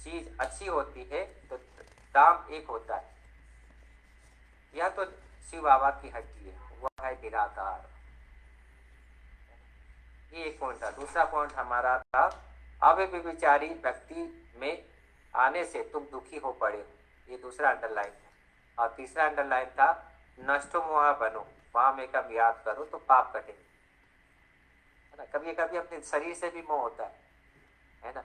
चीज अच्छी होती है तो दाम एक होता है, यह तो शिव बाबा की हड्डी है, वह है निराकार। ये एक पॉइंट था। दूसरा पॉइंट हमारा था, अव्यभिचारी व्यक्ति में आने से तुम दुखी हो पड़े हो। ये दूसरा अंडरलाइन था। और तीसरा अंडरलाइन था, नष्टो मोह बनो, वाम एकम याद करो तो पाप कटेंगे। है ना, कभी कभी अपने शरीर से भी मोह होता है ना।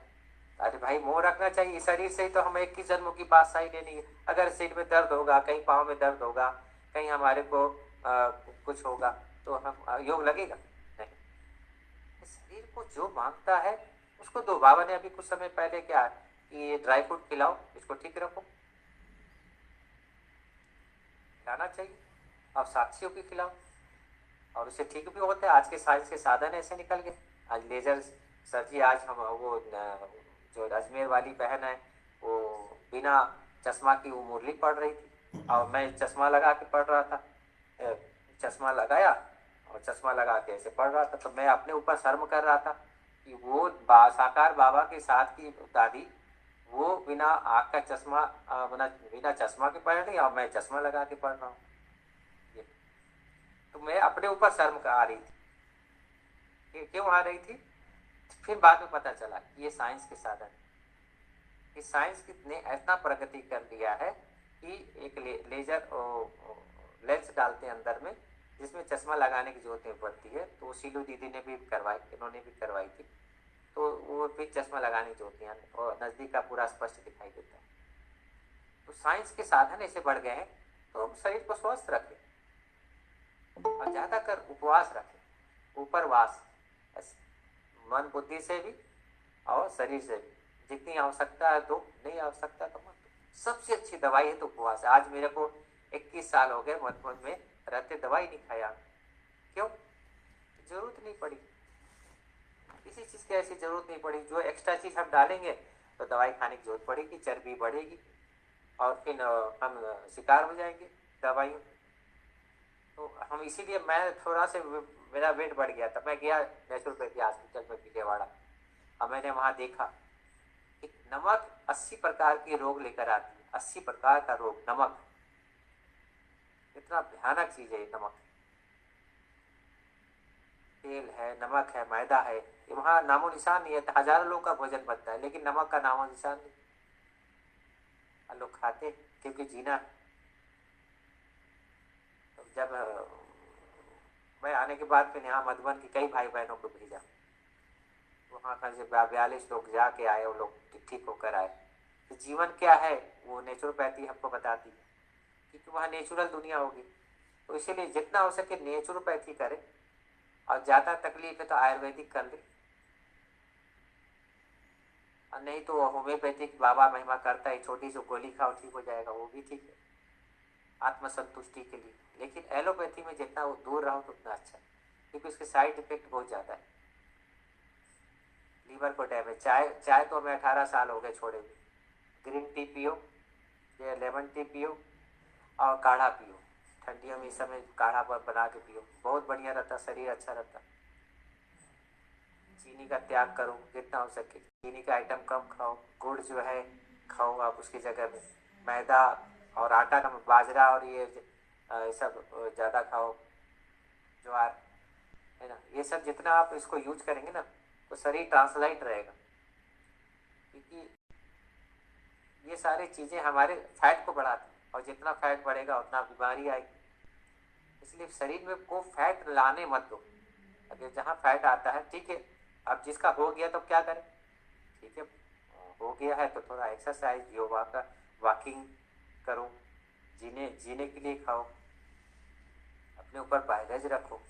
अरे भाई, मोह रखना चाहिए, शरीर से ही तो हमें 21 जन्मों की बादशाही लेनी है। अगर सिर में दर्द होगा, कहीं पाँव में दर्द होगा, कहीं हमारे को कुछ होगा, तो हम योग लगेगा नहीं। शरीर को जो मांगता है उसको दो। बाबा ने अभी कुछ समय पहले क्या कि ये ड्राई फ्रूट खिलाओ, इसको ठीक रखो, खिलाना चाहिए। और साक्षियों की खिलाओ और उसे ठीक भी होता है। आज के साइंस के साधन ऐसे निकल गए। आज लेजर सर्जरी, आज हम वो जो अजमेर वाली बहन है, वो बिना चश्मा की वो मुरली पढ़ रही थी और मैं चश्मा लगा के पढ़ रहा था। चश्मा लगाया और चश्मा लगा के ऐसे पढ़ रहा था, तो मैं अपने ऊपर शर्म कर रहा था कि वो साकार बाबा के साथ की दादी, वो बिना आँख का चश्मा बिना चश्मा के पढ़ रही और मैं चश्मा लगा के पढ़ रहा हूँ। तो मैं अपने ऊपर शर्म आ रही थी। क्यों आ रही थी? फिर बाद में पता चला कि ये साइंस के साधन, इस साइंस ने इतना प्रगति कर लिया है कि एक लेजर लेंस डालते हैं अंदर में, जिसमें चश्मा लगाने की जरूरत नहीं पड़ती है। तो वो शीलू दीदी ने भी करवाई, इन्होंने भी करवाई थी। तो वो भी चश्मा लगाने की जरूरत नहीं है और नज़दीक का पूरा स्पष्ट दिखाई देता है। तो साइंस के साधन ऐसे बढ़ गए हैं, तो शरीर को स्वस्थ रखें और ज़्यादातर उपवास रखें, उपरवास, मन बुद्धि से भी और शरीर से भी। जितनी आवश्यकता है तो, नहीं आवश्यकता तो मत। सबसे अच्छी दवाई है तो उपवास। आज मेरे को 21 साल हो गए मधुबन में रहते, दवाई नहीं खाया। क्यों? जरूरत नहीं पड़ी, किसी चीज़ की ऐसी जरूरत नहीं पड़ी। जो एक्स्ट्रा चीज़ हम डालेंगे तो दवाई खाने की जरूरत पड़ेगी, चर्बी बढ़ेगी और फिर हम शिकार हो जाएंगे दवाइयों। तो हम इसीलिए मैं थोड़ा से मेरा वेट बढ़ गया था। मैं गया नेचुरोपैथी हॉस्पिटल में विजयवाड़ा, और मैंने वहाँ देखा कि नमक 80 प्रकार के रोग लेकर आती है। 80 प्रकार का रोग नमक, इतना भयानक चीज है ये नमक। तेल है, नमक है, मैदा है, ये वहाँ नामो निशान नहीं है। हजारों लोग का भोजन बनता है लेकिन नमक का नामो निशान नहीं। और लोग खाते क्योंकि जीना है। तो जब मैं आने के बाद फिर यहाँ मधुबन की कई भाई बहनों को भेजा, वहाँ का से 42 लोग जाके आए, वो लोग ठीक होकर आए। तो जीवन क्या है वो नेचुरोपैथी हमको बताती है, क्योंकि वहाँ नेचुरल दुनिया होगी। तो इसीलिए जितना हो सके नेचुरोपैथी करें, और ज़्यादा तकलीफ है तो आयुर्वेदिक कर ले, और नहीं तो होम्योपैथिक बाबा महिमा करता है, छोटी सी गोली खाओ ठीक हो जाएगा, वो भी ठीक है आत्मसंतुष्टि के लिए। लेकिन एलोपैथी में जितना वो दूर रहो तो उतना अच्छा है, क्योंकि उसके साइड इफेक्ट बहुत ज़्यादा है। लीवर को डैमेज, चाय तो हमें 18 साल हो गए छोड़े हुए। ग्रीन टी पियो या लेमन टी पियो और काढ़ा पियो, ठंडियों में इस समय काढ़ा बना के पियो, बहुत बढ़िया रहता, शरीर अच्छा रहता। चीनी का त्याग करो जितना हो सके, चीनी का आइटम कम खाओ, गुड़ जो है खाओ आप उसकी जगह में, मैदा और आटा का, बाजरा और ये सब ज़्यादा खाओ, ज्वार है ना, ये सब जितना आप इसको यूज करेंगे ना तो शरीर ट्रांसलाइट रहेगा। क्योंकि ये सारी चीज़ें हमारे फैट को बढ़ाती हैं, और जितना फैट बढ़ेगा उतना बीमारी आएगी। इसलिए शरीर में को फैट लाने मत दो। अगर जहाँ फैट आता है ठीक है, अब जिसका हो गया तो क्या करें, ठीक है हो गया है तो थोड़ा एक्सरसाइज योगा का, वॉकिंग करो, जीने के लिए खाओ, अपने ऊपर परहेज रखो,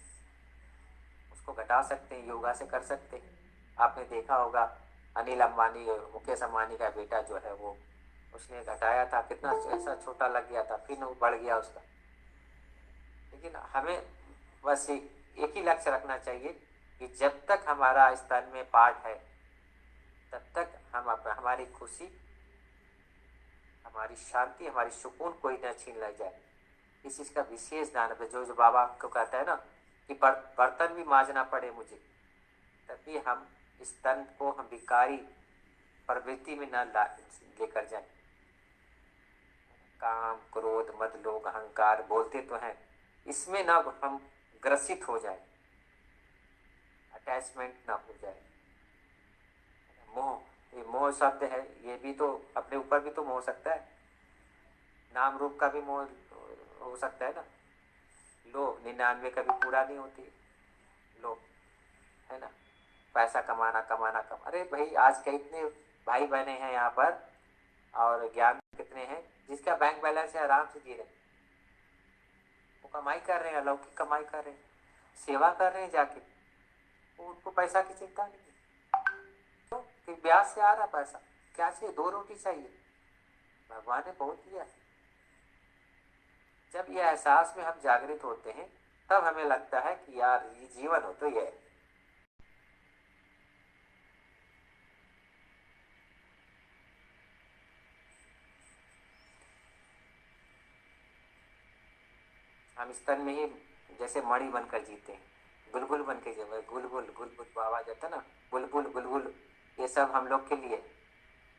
उसको घटा सकते हैं, योगा से कर सकते हैं। आपने देखा होगा अनिल अंबानी, मुकेश अंबानी का बेटा जो है वो, उसने घटाया था, कितना ऐसा छोटा लग गया था, फिर वो बढ़ गया उसका। लेकिन हमें बस एक ही लक्ष्य रखना चाहिए कि जब तक हमारा स्तन में पार्ट है तब तक हमारी खुशी, हमारी शांति, हमारी सुकून कोई न छीन ले जाए। इस चीज़ का विशेष ध्यान रखें। जो बाबा को कहता है ना कि बर्तन भी मांजना पड़े मुझे, तभी हम इस तन को हम विकारी प्रवृत्ति में न लेकर जाए। काम, क्रोध, मद, लोभ, अहंकार बोलते तो हैं, इसमें ना हम ग्रसित हो जाए, अटैचमेंट ना हो जाए। मोह, ये मोह शब्द है, ये भी तो अपने ऊपर भी तो मोह सकता है, नाम रूप का भी मोह हो सकता है ना। लोभ 99 कभी पूरा नहीं होती, लोभ है ना, पैसा कमाना कमाना कम। अरे भाई आज के इतने भाई बहने हैं यहाँ पर, और ज्ञान कितने हैं जिसका बैंक बैलेंस है, आराम से जी रहे, वो कमाई कर रहे हैं, अलौकिक कमाई कर रहे हैं, सेवा कर रहे हैं जाके, उनको पैसा की चिंता नहीं है। तो कि ब्याज से आ रहा पैसा, क्या चाहिए, 2 रोटी चाहिए, भगवान ने बहुत दिया। जब ये एहसास में हम जागृत होते हैं तब हमें लगता है कि यार ये जीवन हो तो ये है। हम स्तन में ही जैसे मणि बनकर जीते हैं, बुलबुल बन के जीते, गुलबुल गुलबुल बाबा जाता ना, बुलबुल बुलबुल, ये सब हम लोग के लिए।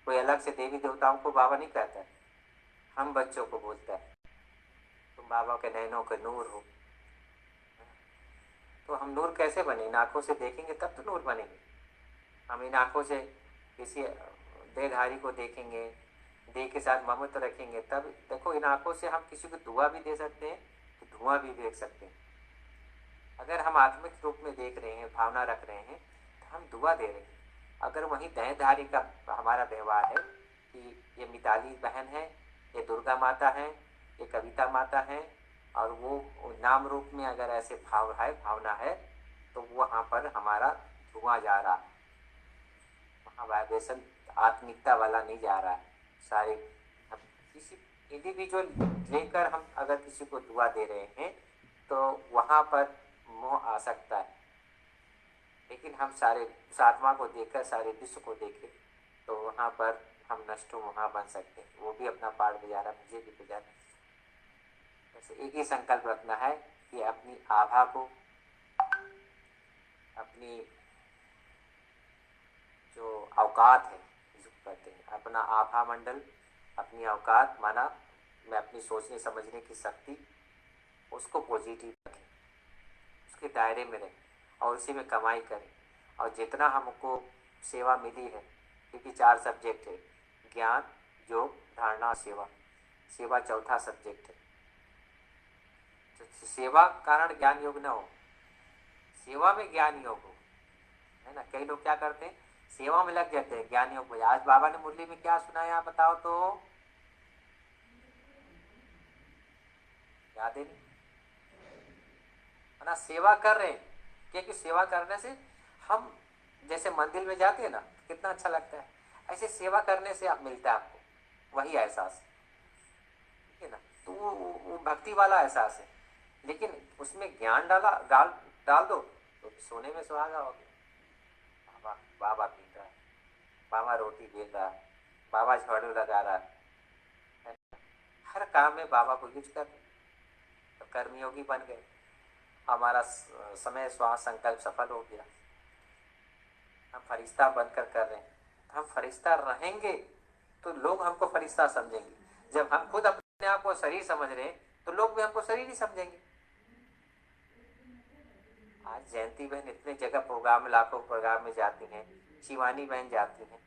कोई अलग से देवी देवताओं को बाबा नहीं कहता है, हम बच्चों को बोलता है, तुम बाबा के नैनों के नूर हो। तो हम नूर कैसे बने, इन आँखों से देखेंगे तब तो नूर बनेंगे। हम इन आँखों से किसी देहधारी को देखेंगे, देह के साथ ममत्व रखेंगे, तब देखो इन आँखों से हम किसी को दुआ भी दे सकते हैं, तो धुआं भी देख सकते हैं। अगर हम आत्मिक रूप में देख रहे हैं, भावना रख रहे हैं, तो हम दुआ दे रहे हैं। अगर वहीं देहधारी का हमारा व्यवहार है कि ये मिताली बहन है, ये दुर्गा माता है, ये कविता माता है, और वो नाम रूप में अगर ऐसे भावना है, तो वहाँ पर हमारा धुआं जा रहा है, वहाँ वाइब्रेशन आत्मिकता वाला नहीं जा रहा है। सारे किसी इंडिविजुअल लेकर हम अगर किसी को दुआ दे रहे हैं तो वहाँ पर मोह आ सकता है। लेकिन हम सारे उस आत्मा को देखकर सारे विश्व को देखें तो वहाँ पर हम नष्टो वहाँ बन सकते हैं। वो भी अपना पार्ट बजा रहा, मुझे भी बजाना। जैसे एक ही संकल्प रखना है कि अपनी आभा को, अपनी जो अवकात है, जिसको कहते हैं अपना आभा मंडल, अपनी अवकात माना मैं अपनी सोचने समझने की शक्ति, उसको पॉजिटिव रखें, उसके दायरे में रहें और उसी में कमाई करें। और जितना हमको सेवा मिली है, क्योंकि 4 सब्जेक्ट है, ज्ञान, योग, धारणा, सेवा। सेवा चौथा सब्जेक्ट है। तो सेवा कारण ज्ञान योग ना हो, सेवा में ज्ञान योग हो, है ना। कई लोग क्या करते हैं, सेवा में लग जाते हैं, ज्ञान योग में। आज बाबा ने मुरली में क्या सुनाया बताओ तो, याद है नहीं, है ना। सेवा कर रहे हैं, क्योंकि सेवा करने से हम जैसे मंदिर में जाते हैं ना, कितना अच्छा लगता है, ऐसे सेवा करने से आप मिलता है आपको वही एहसास, ठीक है ना। तो वो भक्ति वाला एहसास है। लेकिन उसमें ज्ञान डाल दो तो सोने में सुहागा हो गया। बाबा बाबा पीता है, बाबा रोटी बेल रहा है, बाबा झाड़ू लगा रहा है, हर काम में बाबा को यूज कर, तो कर्मयोगी बन गए। हमारा समय श्वास संकल्प सफल हो गया, हम फरिश्ता बनकर कर रहे हैं। हम फरिश्ता रहेंगे तो लोग हमको फरिश्ता समझेंगे। जब हम खुद अपने आप को शरीर समझ रहे हैं तो लोग भी हमको शरीर ही समझेंगे। आज जयंती बहन इतने जगह प्रोग्राम, लाखों प्रोग्राम में जाती हैं, शिवानी बहन जाती हैं,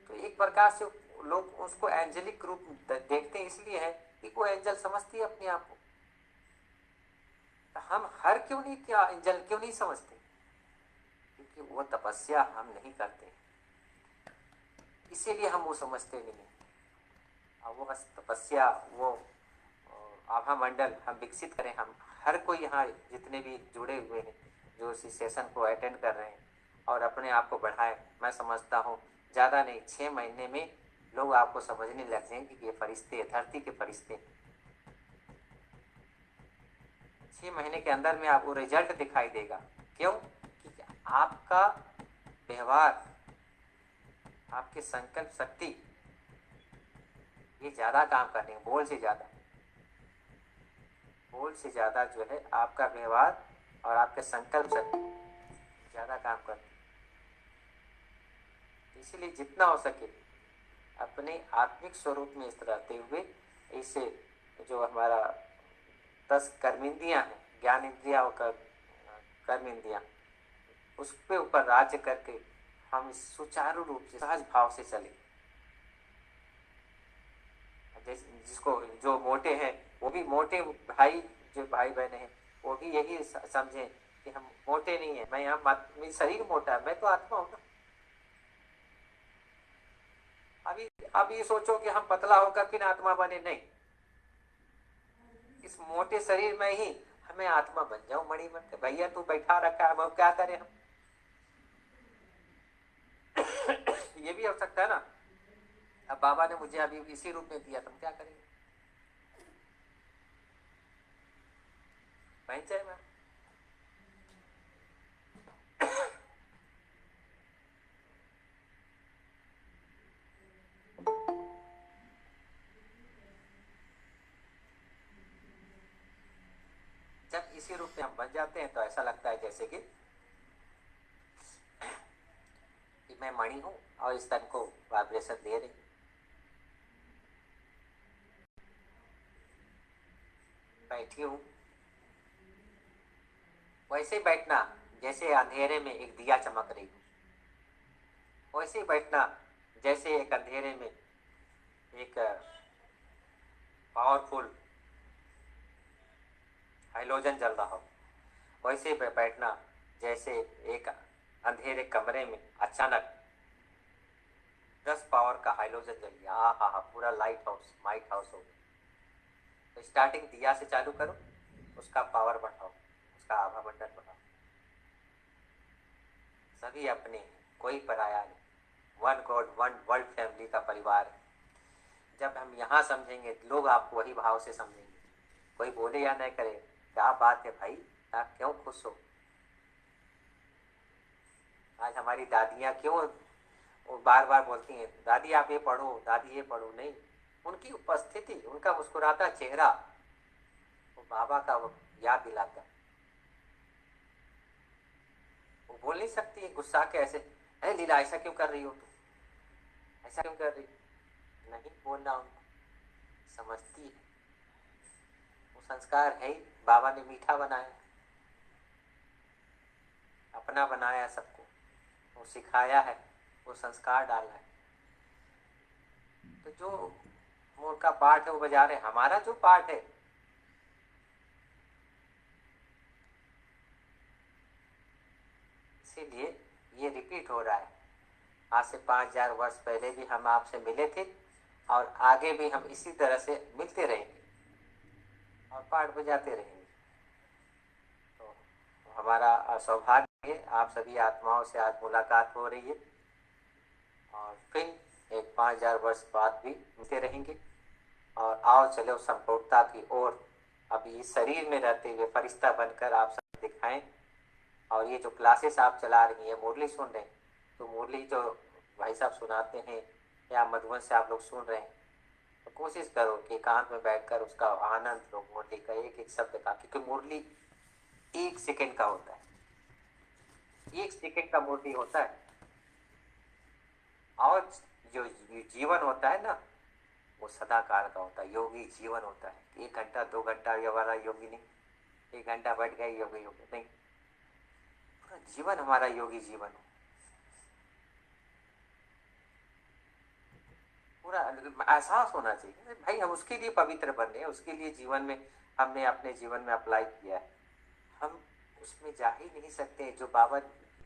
तो एक प्रकार से लोग उसको एंजेलिक रूप देखते हैं, इसलिए है कि वो एंजल समझती है अपने आप को। तो हम हर क्यों नहीं, क्या एंजल क्यों नहीं समझते, क्योंकि वो तपस्या हम नहीं करते, इसीलिए हम वो समझते नहीं हैं। और वो तपस्या, वो आभा मंडल हम विकसित करें। हम हर कोई यहाँ जितने भी जुड़े हुए हैं, जो इस सेशन को अटेंड कर रहे हैं, और अपने आप को बढ़ाएं। मैं समझता हूँ ज़्यादा नहीं, 6 महीने में लोग आपको समझने लग जाएंगे कि ये फरिश्ते, धरती के फरिश्ते। 6 महीने के अंदर में आपको रिजल्ट दिखाई देगा। क्यों? क्योंकि आपका व्यवहार, आपके संकल्प शक्ति, ये ज़्यादा काम करने, बोल से ज़्यादा जो है आपका व्यवहार और आपके संकल्प शक्ति ज़्यादा काम करते। इसलिए जितना हो सके अपने आत्मिक स्वरूप में स्थित रहते हुए, इससे जो हमारा 10 कर्मेंद्रियां हैं, ज्ञान इंद्रिया होकर कर्म इंद्रियां, उस पे ऊपर राज्य करके हम सुचारू रूप से सहज भाव से चले। जिसको जो मोटे हैं वो भी मोटे भाई, जो भाई बहन हैं वो भी यही समझें कि हम मोटे नहीं है। मैं यहाँ मेरा शरीर मोटा है, मैं तो आत्मा हूँ ना। अब ये सोचो कि हम पतला होकर फिर आत्मा बने, नहीं। इस मोटे शरीर में ही हमें आत्मा बन जाओ, मणि बन के। भैया तू बैठा रखा है, अब क्या करें हम। ये भी हो सकता है ना। अब बाबा ने मुझे अभी इसी रूप में दिया, तुम क्या करेंगे। जय मैं जब इसी रूप में हम बन जाते हैं तो ऐसा लगता है जैसे कि मैं मणि हूं और इस तन को वाइब्रेशन दे रही, बैठी हूं। वैसे ही बैठना जैसे अंधेरे में एक दिया चमक रही हो, वैसे ही बैठना जैसे एक अंधेरे में एक पावरफुल हाइलोजन जल रहा हो। वैसे ही बैठना जैसे एक अंधेरे कमरे में अचानक 10 पावर का हाइलोजन जल गया। हा, पूरा लाइट हाउस, माइट हाउस हो गया। तो स्टार्टिंग दिया से चालू करो, उसका पावर बढ़ाओ, उसका आभा मंडल बढ़ाओ। सभी अपने, कोई पराया नहीं। One God, one world family का परिवार है। जब हम यहाँ समझेंगे, लोग आपको वही भाव से समझेंगे। कोई बोले या नहीं करे, क्या बात है भाई, आप क्यों खुश हो। आज हमारी दादियाँ क्यों बार बार बोलती हैं, दादी आप ये पढ़ो, दादी ये पढ़ो। नहीं, उनकी उपस्थिति, उनका मुस्कुराता चेहरा वो बाबा का वो याद दिलाता। वो बोल नहीं सकती गुस्सा के ऐसे, अरे लीला ऐसा क्यों कर रही हो तुम, ऐसा क्यों कर रही हो? नहीं बोलना उनको, समझती है, वो संस्कार है ही, बाबा ने मीठा बनाया, अपना बनाया सबको, वो सिखाया है, वो संस्कार डाला है। तो जो वो उनका पार्ट है वो बजा रहे हैं, हमारा जो पार्ट है इसीलिए ये रिपीट हो रहा है। आज से 5000 वर्ष पहले भी हम आपसे मिले थे और आगे भी हम इसी तरह से मिलते रहेंगे और पाठ बजाते रहेंगे। तो हमारा सौभाग्य है, आप सभी आत्माओं से आज मुलाकात हो रही है और फिर एक 5000 वर्ष बाद भी मिलते रहेंगे। और आओ चलो संपूर्णता की ओर, अभी इस शरीर में रहते हुए फरिश्ता बनकर आप सब दिखाएं। और ये जो क्लासेस आप चला रही हैं, मुरली सुन रहे हैं, तो मुरली जो भाई साहब सुनाते हैं या मधुबन से आप लोग सुन रहे हैं, तो कोशिश करो कि एकांत में बैठकर उसका आनंद लो, मुरली का एक एक शब्द का, क्योंकि मुरली 1 सेकंड का होता है, 1 सेकंड का मुरली होता है। और जो जीवन होता है ना, वो सदा काल का होता है, योगी जीवन होता है। 1 घंटा 2 घंटा ये वाला योगी नहीं, 1 घंटा बैठ गए योगी योगी नहीं, पूरा जीवन हमारा योगी जीवन हो, पूरा एहसास होना चाहिए भाई हम उसके लिए पवित्र बन रहे हैं, उसके लिए जीवन में हमने अपने जीवन में अप्लाई किया है। हम उसमें जा ही नहीं सकते, जो बाबा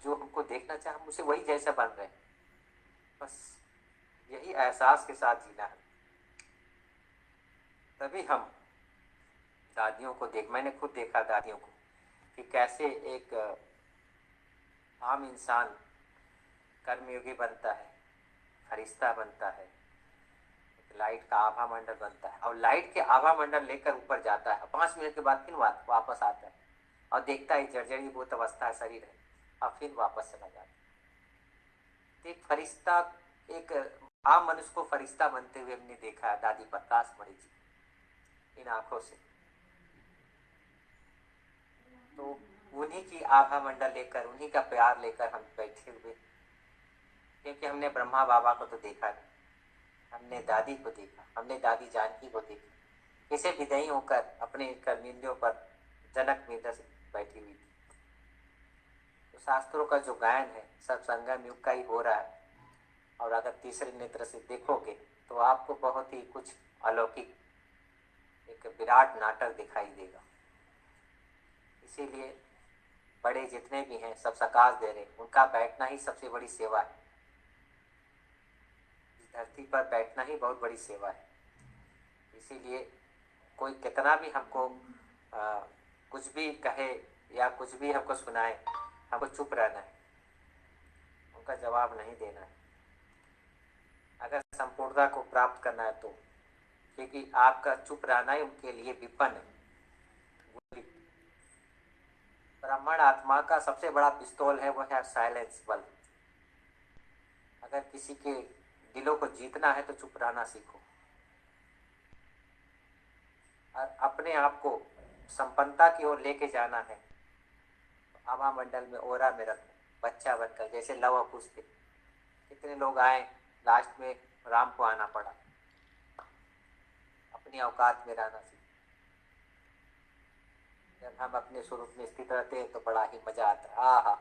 जो हमको देखना चाहे हम उसे वही जैसा बन रहे हैं। बस यही एहसास के साथ जीना है, तभी हम दादियों को मैंने खुद देखा दादियों को कि कैसे एक आम इंसान कर्मयोगी बनता है, फरिश्ता बनता है, लाइट का आभा मंडल बनता है और लाइट के आभा मंडल लेकर ऊपर जाता है, 5 मिनट के बाद फिर वापस आता है और देखता है जर्जरीभूत अवस्था है शरीर है, और फिर वापस चला जाता है। एक फरिश्ता, एक आम मनुष्य को फरिश्ता बनते हुए हमने देखा है दादी प्रकाश मणि जी इन आंखों से। तो उन्हीं की आभा मंडल लेकर, उन्हीं का प्यार लेकर हम बैठे हुए, क्योंकि हमने ब्रह्मा बाबा को तो देखा नहीं, हमने दादी को देखा, हमने दादी जानकी को देखा, इसे विदयी होकर अपने कर्मिंदियों पर जनक मृदा से बैठी हुई थी। तो शास्त्रों का जो गायन है सब संगम युग का ही हो रहा है, और अगर तीसरे नेत्र से देखोगे तो आपको बहुत ही कुछ अलौकिक एक विराट नाटक दिखाई देगा। इसीलिए बड़े जितने भी हैं सब सकाश दे रहे, उनका बैठना ही सबसे बड़ी सेवा है, धरती पर बैठना ही बहुत बड़ी सेवा है। इसीलिए कोई कितना भी हमको कुछ भी कहे या कुछ भी हमको सुनाए, हमको चुप रहना है, उनका जवाब नहीं देना है अगर संपूर्णता को प्राप्त करना है तो, क्योंकि आपका चुप रहना ही उनके लिए विपन्न है। ब्राह्मण आत्मा का सबसे बड़ा पिस्तौल है, वह है साइलेंस बल। अगर किसी के दिलों को जीतना है तो चुप रहना सीखो और अपने आप को संपन्नता की ओर लेके जाना है तो आभा मंडल में ओरा में रखो, बच्चा बनकर, जैसे लव कुश थे, कितने लोग आए, लास्ट में राम को आना पड़ा, अपनी औकात में रहना सीखो। जब हम अपने स्वरूप में स्थित रहते हैं तो बड़ा ही मजा आता है, आहा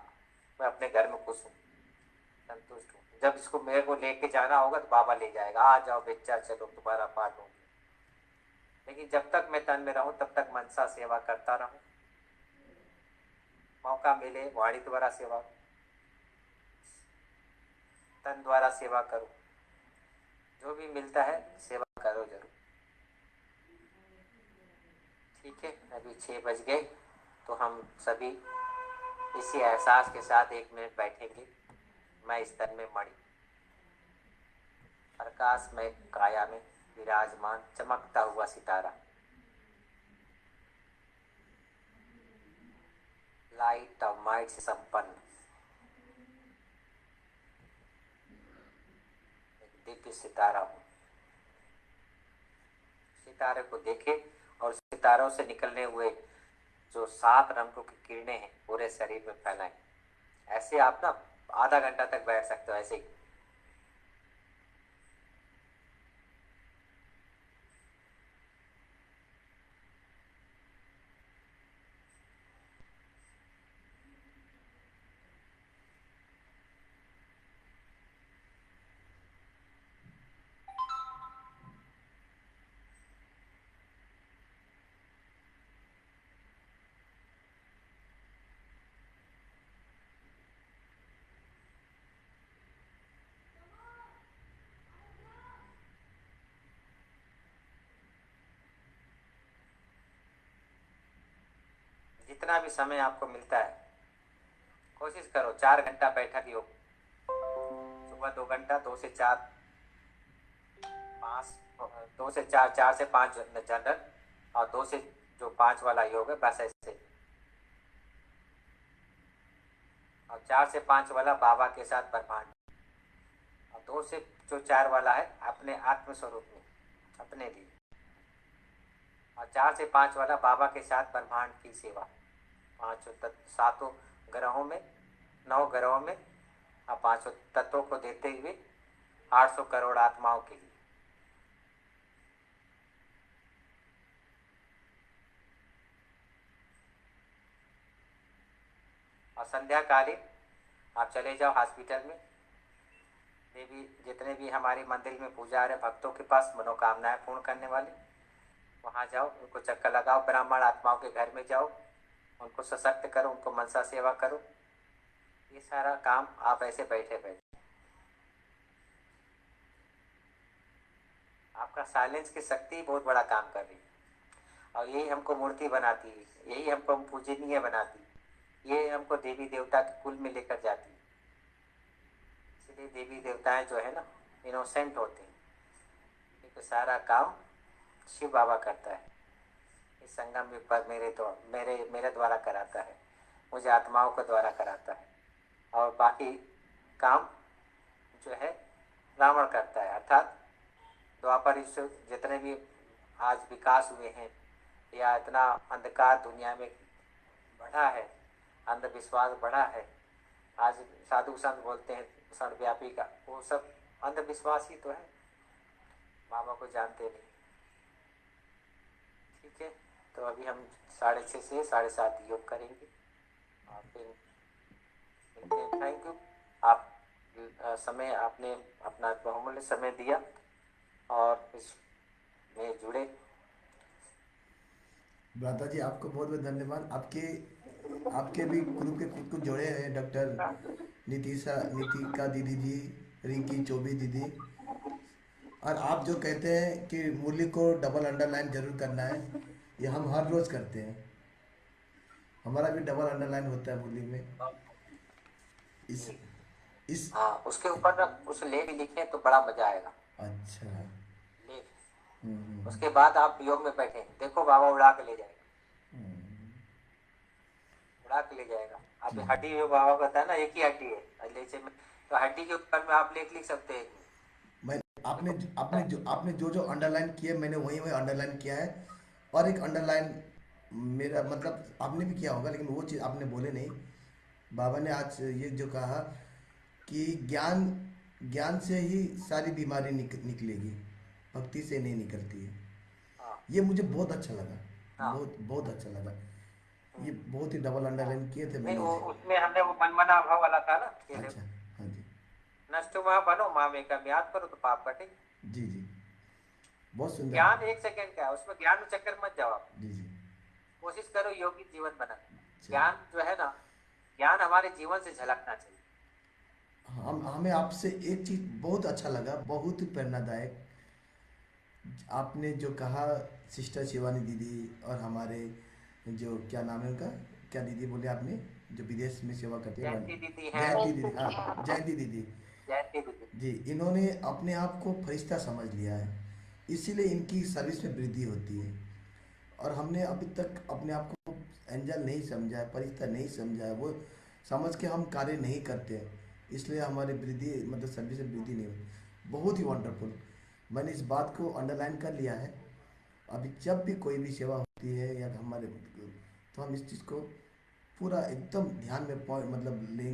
मैं अपने घर में खुश हूँ, संतुष्ट हूँ। जब इसको मेरे को लेके जाना होगा तो बाबा ले जाएगा, आ जाओ बेचा चलो तुम्हारा पाठ हो। लेकिन जब तक मैं तन में रहूं तब तक मनसा सेवा करता रहूं, मौका मिले वाणी द्वारा सेवा, तन द्वारा सेवा करो, जो भी मिलता है सेवा करो जरूर। ठीक है, अभी 6 बज गए तो हम सभी इसी एहसास के साथ 1 मिनट बैठेंगे। मैं इस तन में मणि, प्रकाश में काया में विराजमान चमकता हुआ सितारा, लाइट और माइट से संपन्न एक दिव्य सितारा हूँ। सितारे को देखे और सितारों से निकलने हुए जो 7 रंगों की किरणें हैं पूरे शरीर में फैलाएं। ऐसे आप ना आधा घंटा तक बैठ सकते हो ऐसे ही। जितना भी समय आपको मिलता है कोशिश करो 4 घंटा बैठक योग। सुबह 2 घंटा, 2 से 4, 5, 2 से 4, 4 से 5 जनरल, और 2 से 5 वाला योग है बस ऐसे। और 4 से 5 वाला बाबा के साथ ब्रह्मांड, और 2 से 4 वाला है अपने आत्म स्वरूप में अपने लिए, और 4 से 5 वाला बाबा के साथ ब्रह्मांड की सेवा, 7 ग्रहों में, 9 ग्रहों में, और 5 तत्वों को देते हुए 800 करोड़ आत्माओं के लिए। और संध्या कालीन आप चले जाओ हॉस्पिटल में, देवी जितने भी हमारे मंदिर में पूजा रहे भक्तों के पास मनोकामनाएं पूर्ण करने वाले, वहाँ जाओ, उनको चक्कर लगाओ, ब्राह्मण आत्माओं के घर में जाओ, उनको सशक्त करो, उनको मनसा सेवा करो। ये सारा काम आप ऐसे बैठे बैठे, आपका साइलेंस की शक्ति बहुत बड़ा काम कर रही है, और यही हमको मूर्ति बनाती है, यही हमको पूजनीय बनाती है, ये हमको देवी देवता के कुल में लेकर जाती है। इसलिए देवी देवताएं जो है ना इनोसेंट होते हैं, क्योंकि सारा काम शिव बाबा करता है। इस संगम युग पर मेरे द्वारा कराता है, मुझे आत्माओं के द्वारा कराता है, और बाकी काम जो है रावण करता है। अर्थात द्वापर युग जितने भी आज विकास हुए हैं, या इतना अंधकार दुनिया में बढ़ा है, अंधविश्वास बढ़ा है, आज साधु संत बोलते हैं सर्वव्यापी का, वो सब अंधविश्वास ही तो है, बाबा को जानते नहीं। ठीक है, तो अभी हम 6:30 से 7:30 योग करेंगे, और फिर मिलते हैं। थैंक यू, आप समय आपने अपना बहुमूल्य समय दिया और इसमें जुड़े। भ्राता जी आपको बहुत बहुत धन्यवाद। आपके भी ग्रुप के खुद को जोड़े हैं डॉक्टर नीतिका दीदी जी, रिंकी चौबी दीदी, और आप जो कहते हैं कि मुरली को डबल अंडरलाइन जरूर करना है, ये हम हर रोज़ करते हैं, हमारा भी डबल अंडरलाइन होता है मुरली में। इस हाँ, उसके ऊपर ना कुछ लेख लिखे तो बड़ा मजा आएगा। अच्छा। लेख उसके बाद आप योग में बैठे, देखो बाबा उड़ा के ले जाएगा, उड़ा के ले जाएगा। अभी हड्डी जो बाबा कहता है ना, एक ही हड्डी है लेचे में, तो हड्डी के ऊपर में आप लेख लिख सकते हैं। मैं आपने जो अंडरलाइन किया मैंने वही अंडरलाइन किया है, और एक अंडरलाइन मेरा मतलब आपने भी किया होगा, लेकिन वो चीज़ आपने बोले नहीं। बाबा ने आज ये जो कहा कि ज्ञान से ही सारी बीमारी निकलेगी, भक्ति से नहीं निकलती है। ये मुझे बहुत अच्छा लगा, बहुत अच्छा लगा। ये बहुत ही डबल अंडरलाइन किए थे मैंने। उसमें हमने वो मनमना भाव वाला था ना। अच्छा, हाँ जी। नष्ट वहाँ बनो माँ में का याद करो तो पाप कटेंगे। जी जी, बहुत सुंदर। ज्ञान 1 सेकंड का है, उसमें ज्ञान में चक्कर मत जाओ आप। जी जी, कोशिश करो योगी जीवन बना। ज्ञान जो है ना, ज्ञान हमारे जीवन से झलकना चाहिए। हमें आपसे एक चीज बहुत अच्छा लगा, बहुत ही प्रेरणादायक। आपने जो कहा सिस्टर शिवानी दीदी और हमारे जो क्या नाम है उनका, क्या दीदी बोले आपने, जो विदेश में सेवा करते हैं, जयंती दीदी है। जयंती दीदी, हाँ जयंती दीदी जी, इन्होंने अपने आप को फरिश्ता समझ लिया है, इसीलिए इनकी सर्विस में वृद्धि होती है। और हमने अभी तक अपने आप को एंजल नहीं समझा है, फरिश्ता नहीं समझा है, वो समझ के हम कार्य नहीं करते हैं, इसलिए हमारी वृद्धि मतलब सर्विस में वृद्धि नहीं होती। बहुत ही वंडरफुल, मैंने इस बात को अंडरलाइन कर लिया है। अभी जब भी कोई भी सेवा होती है या हमारे, तो हम इस चीज़ को पूरा एकदम ध्यान में मतलब लेंगे।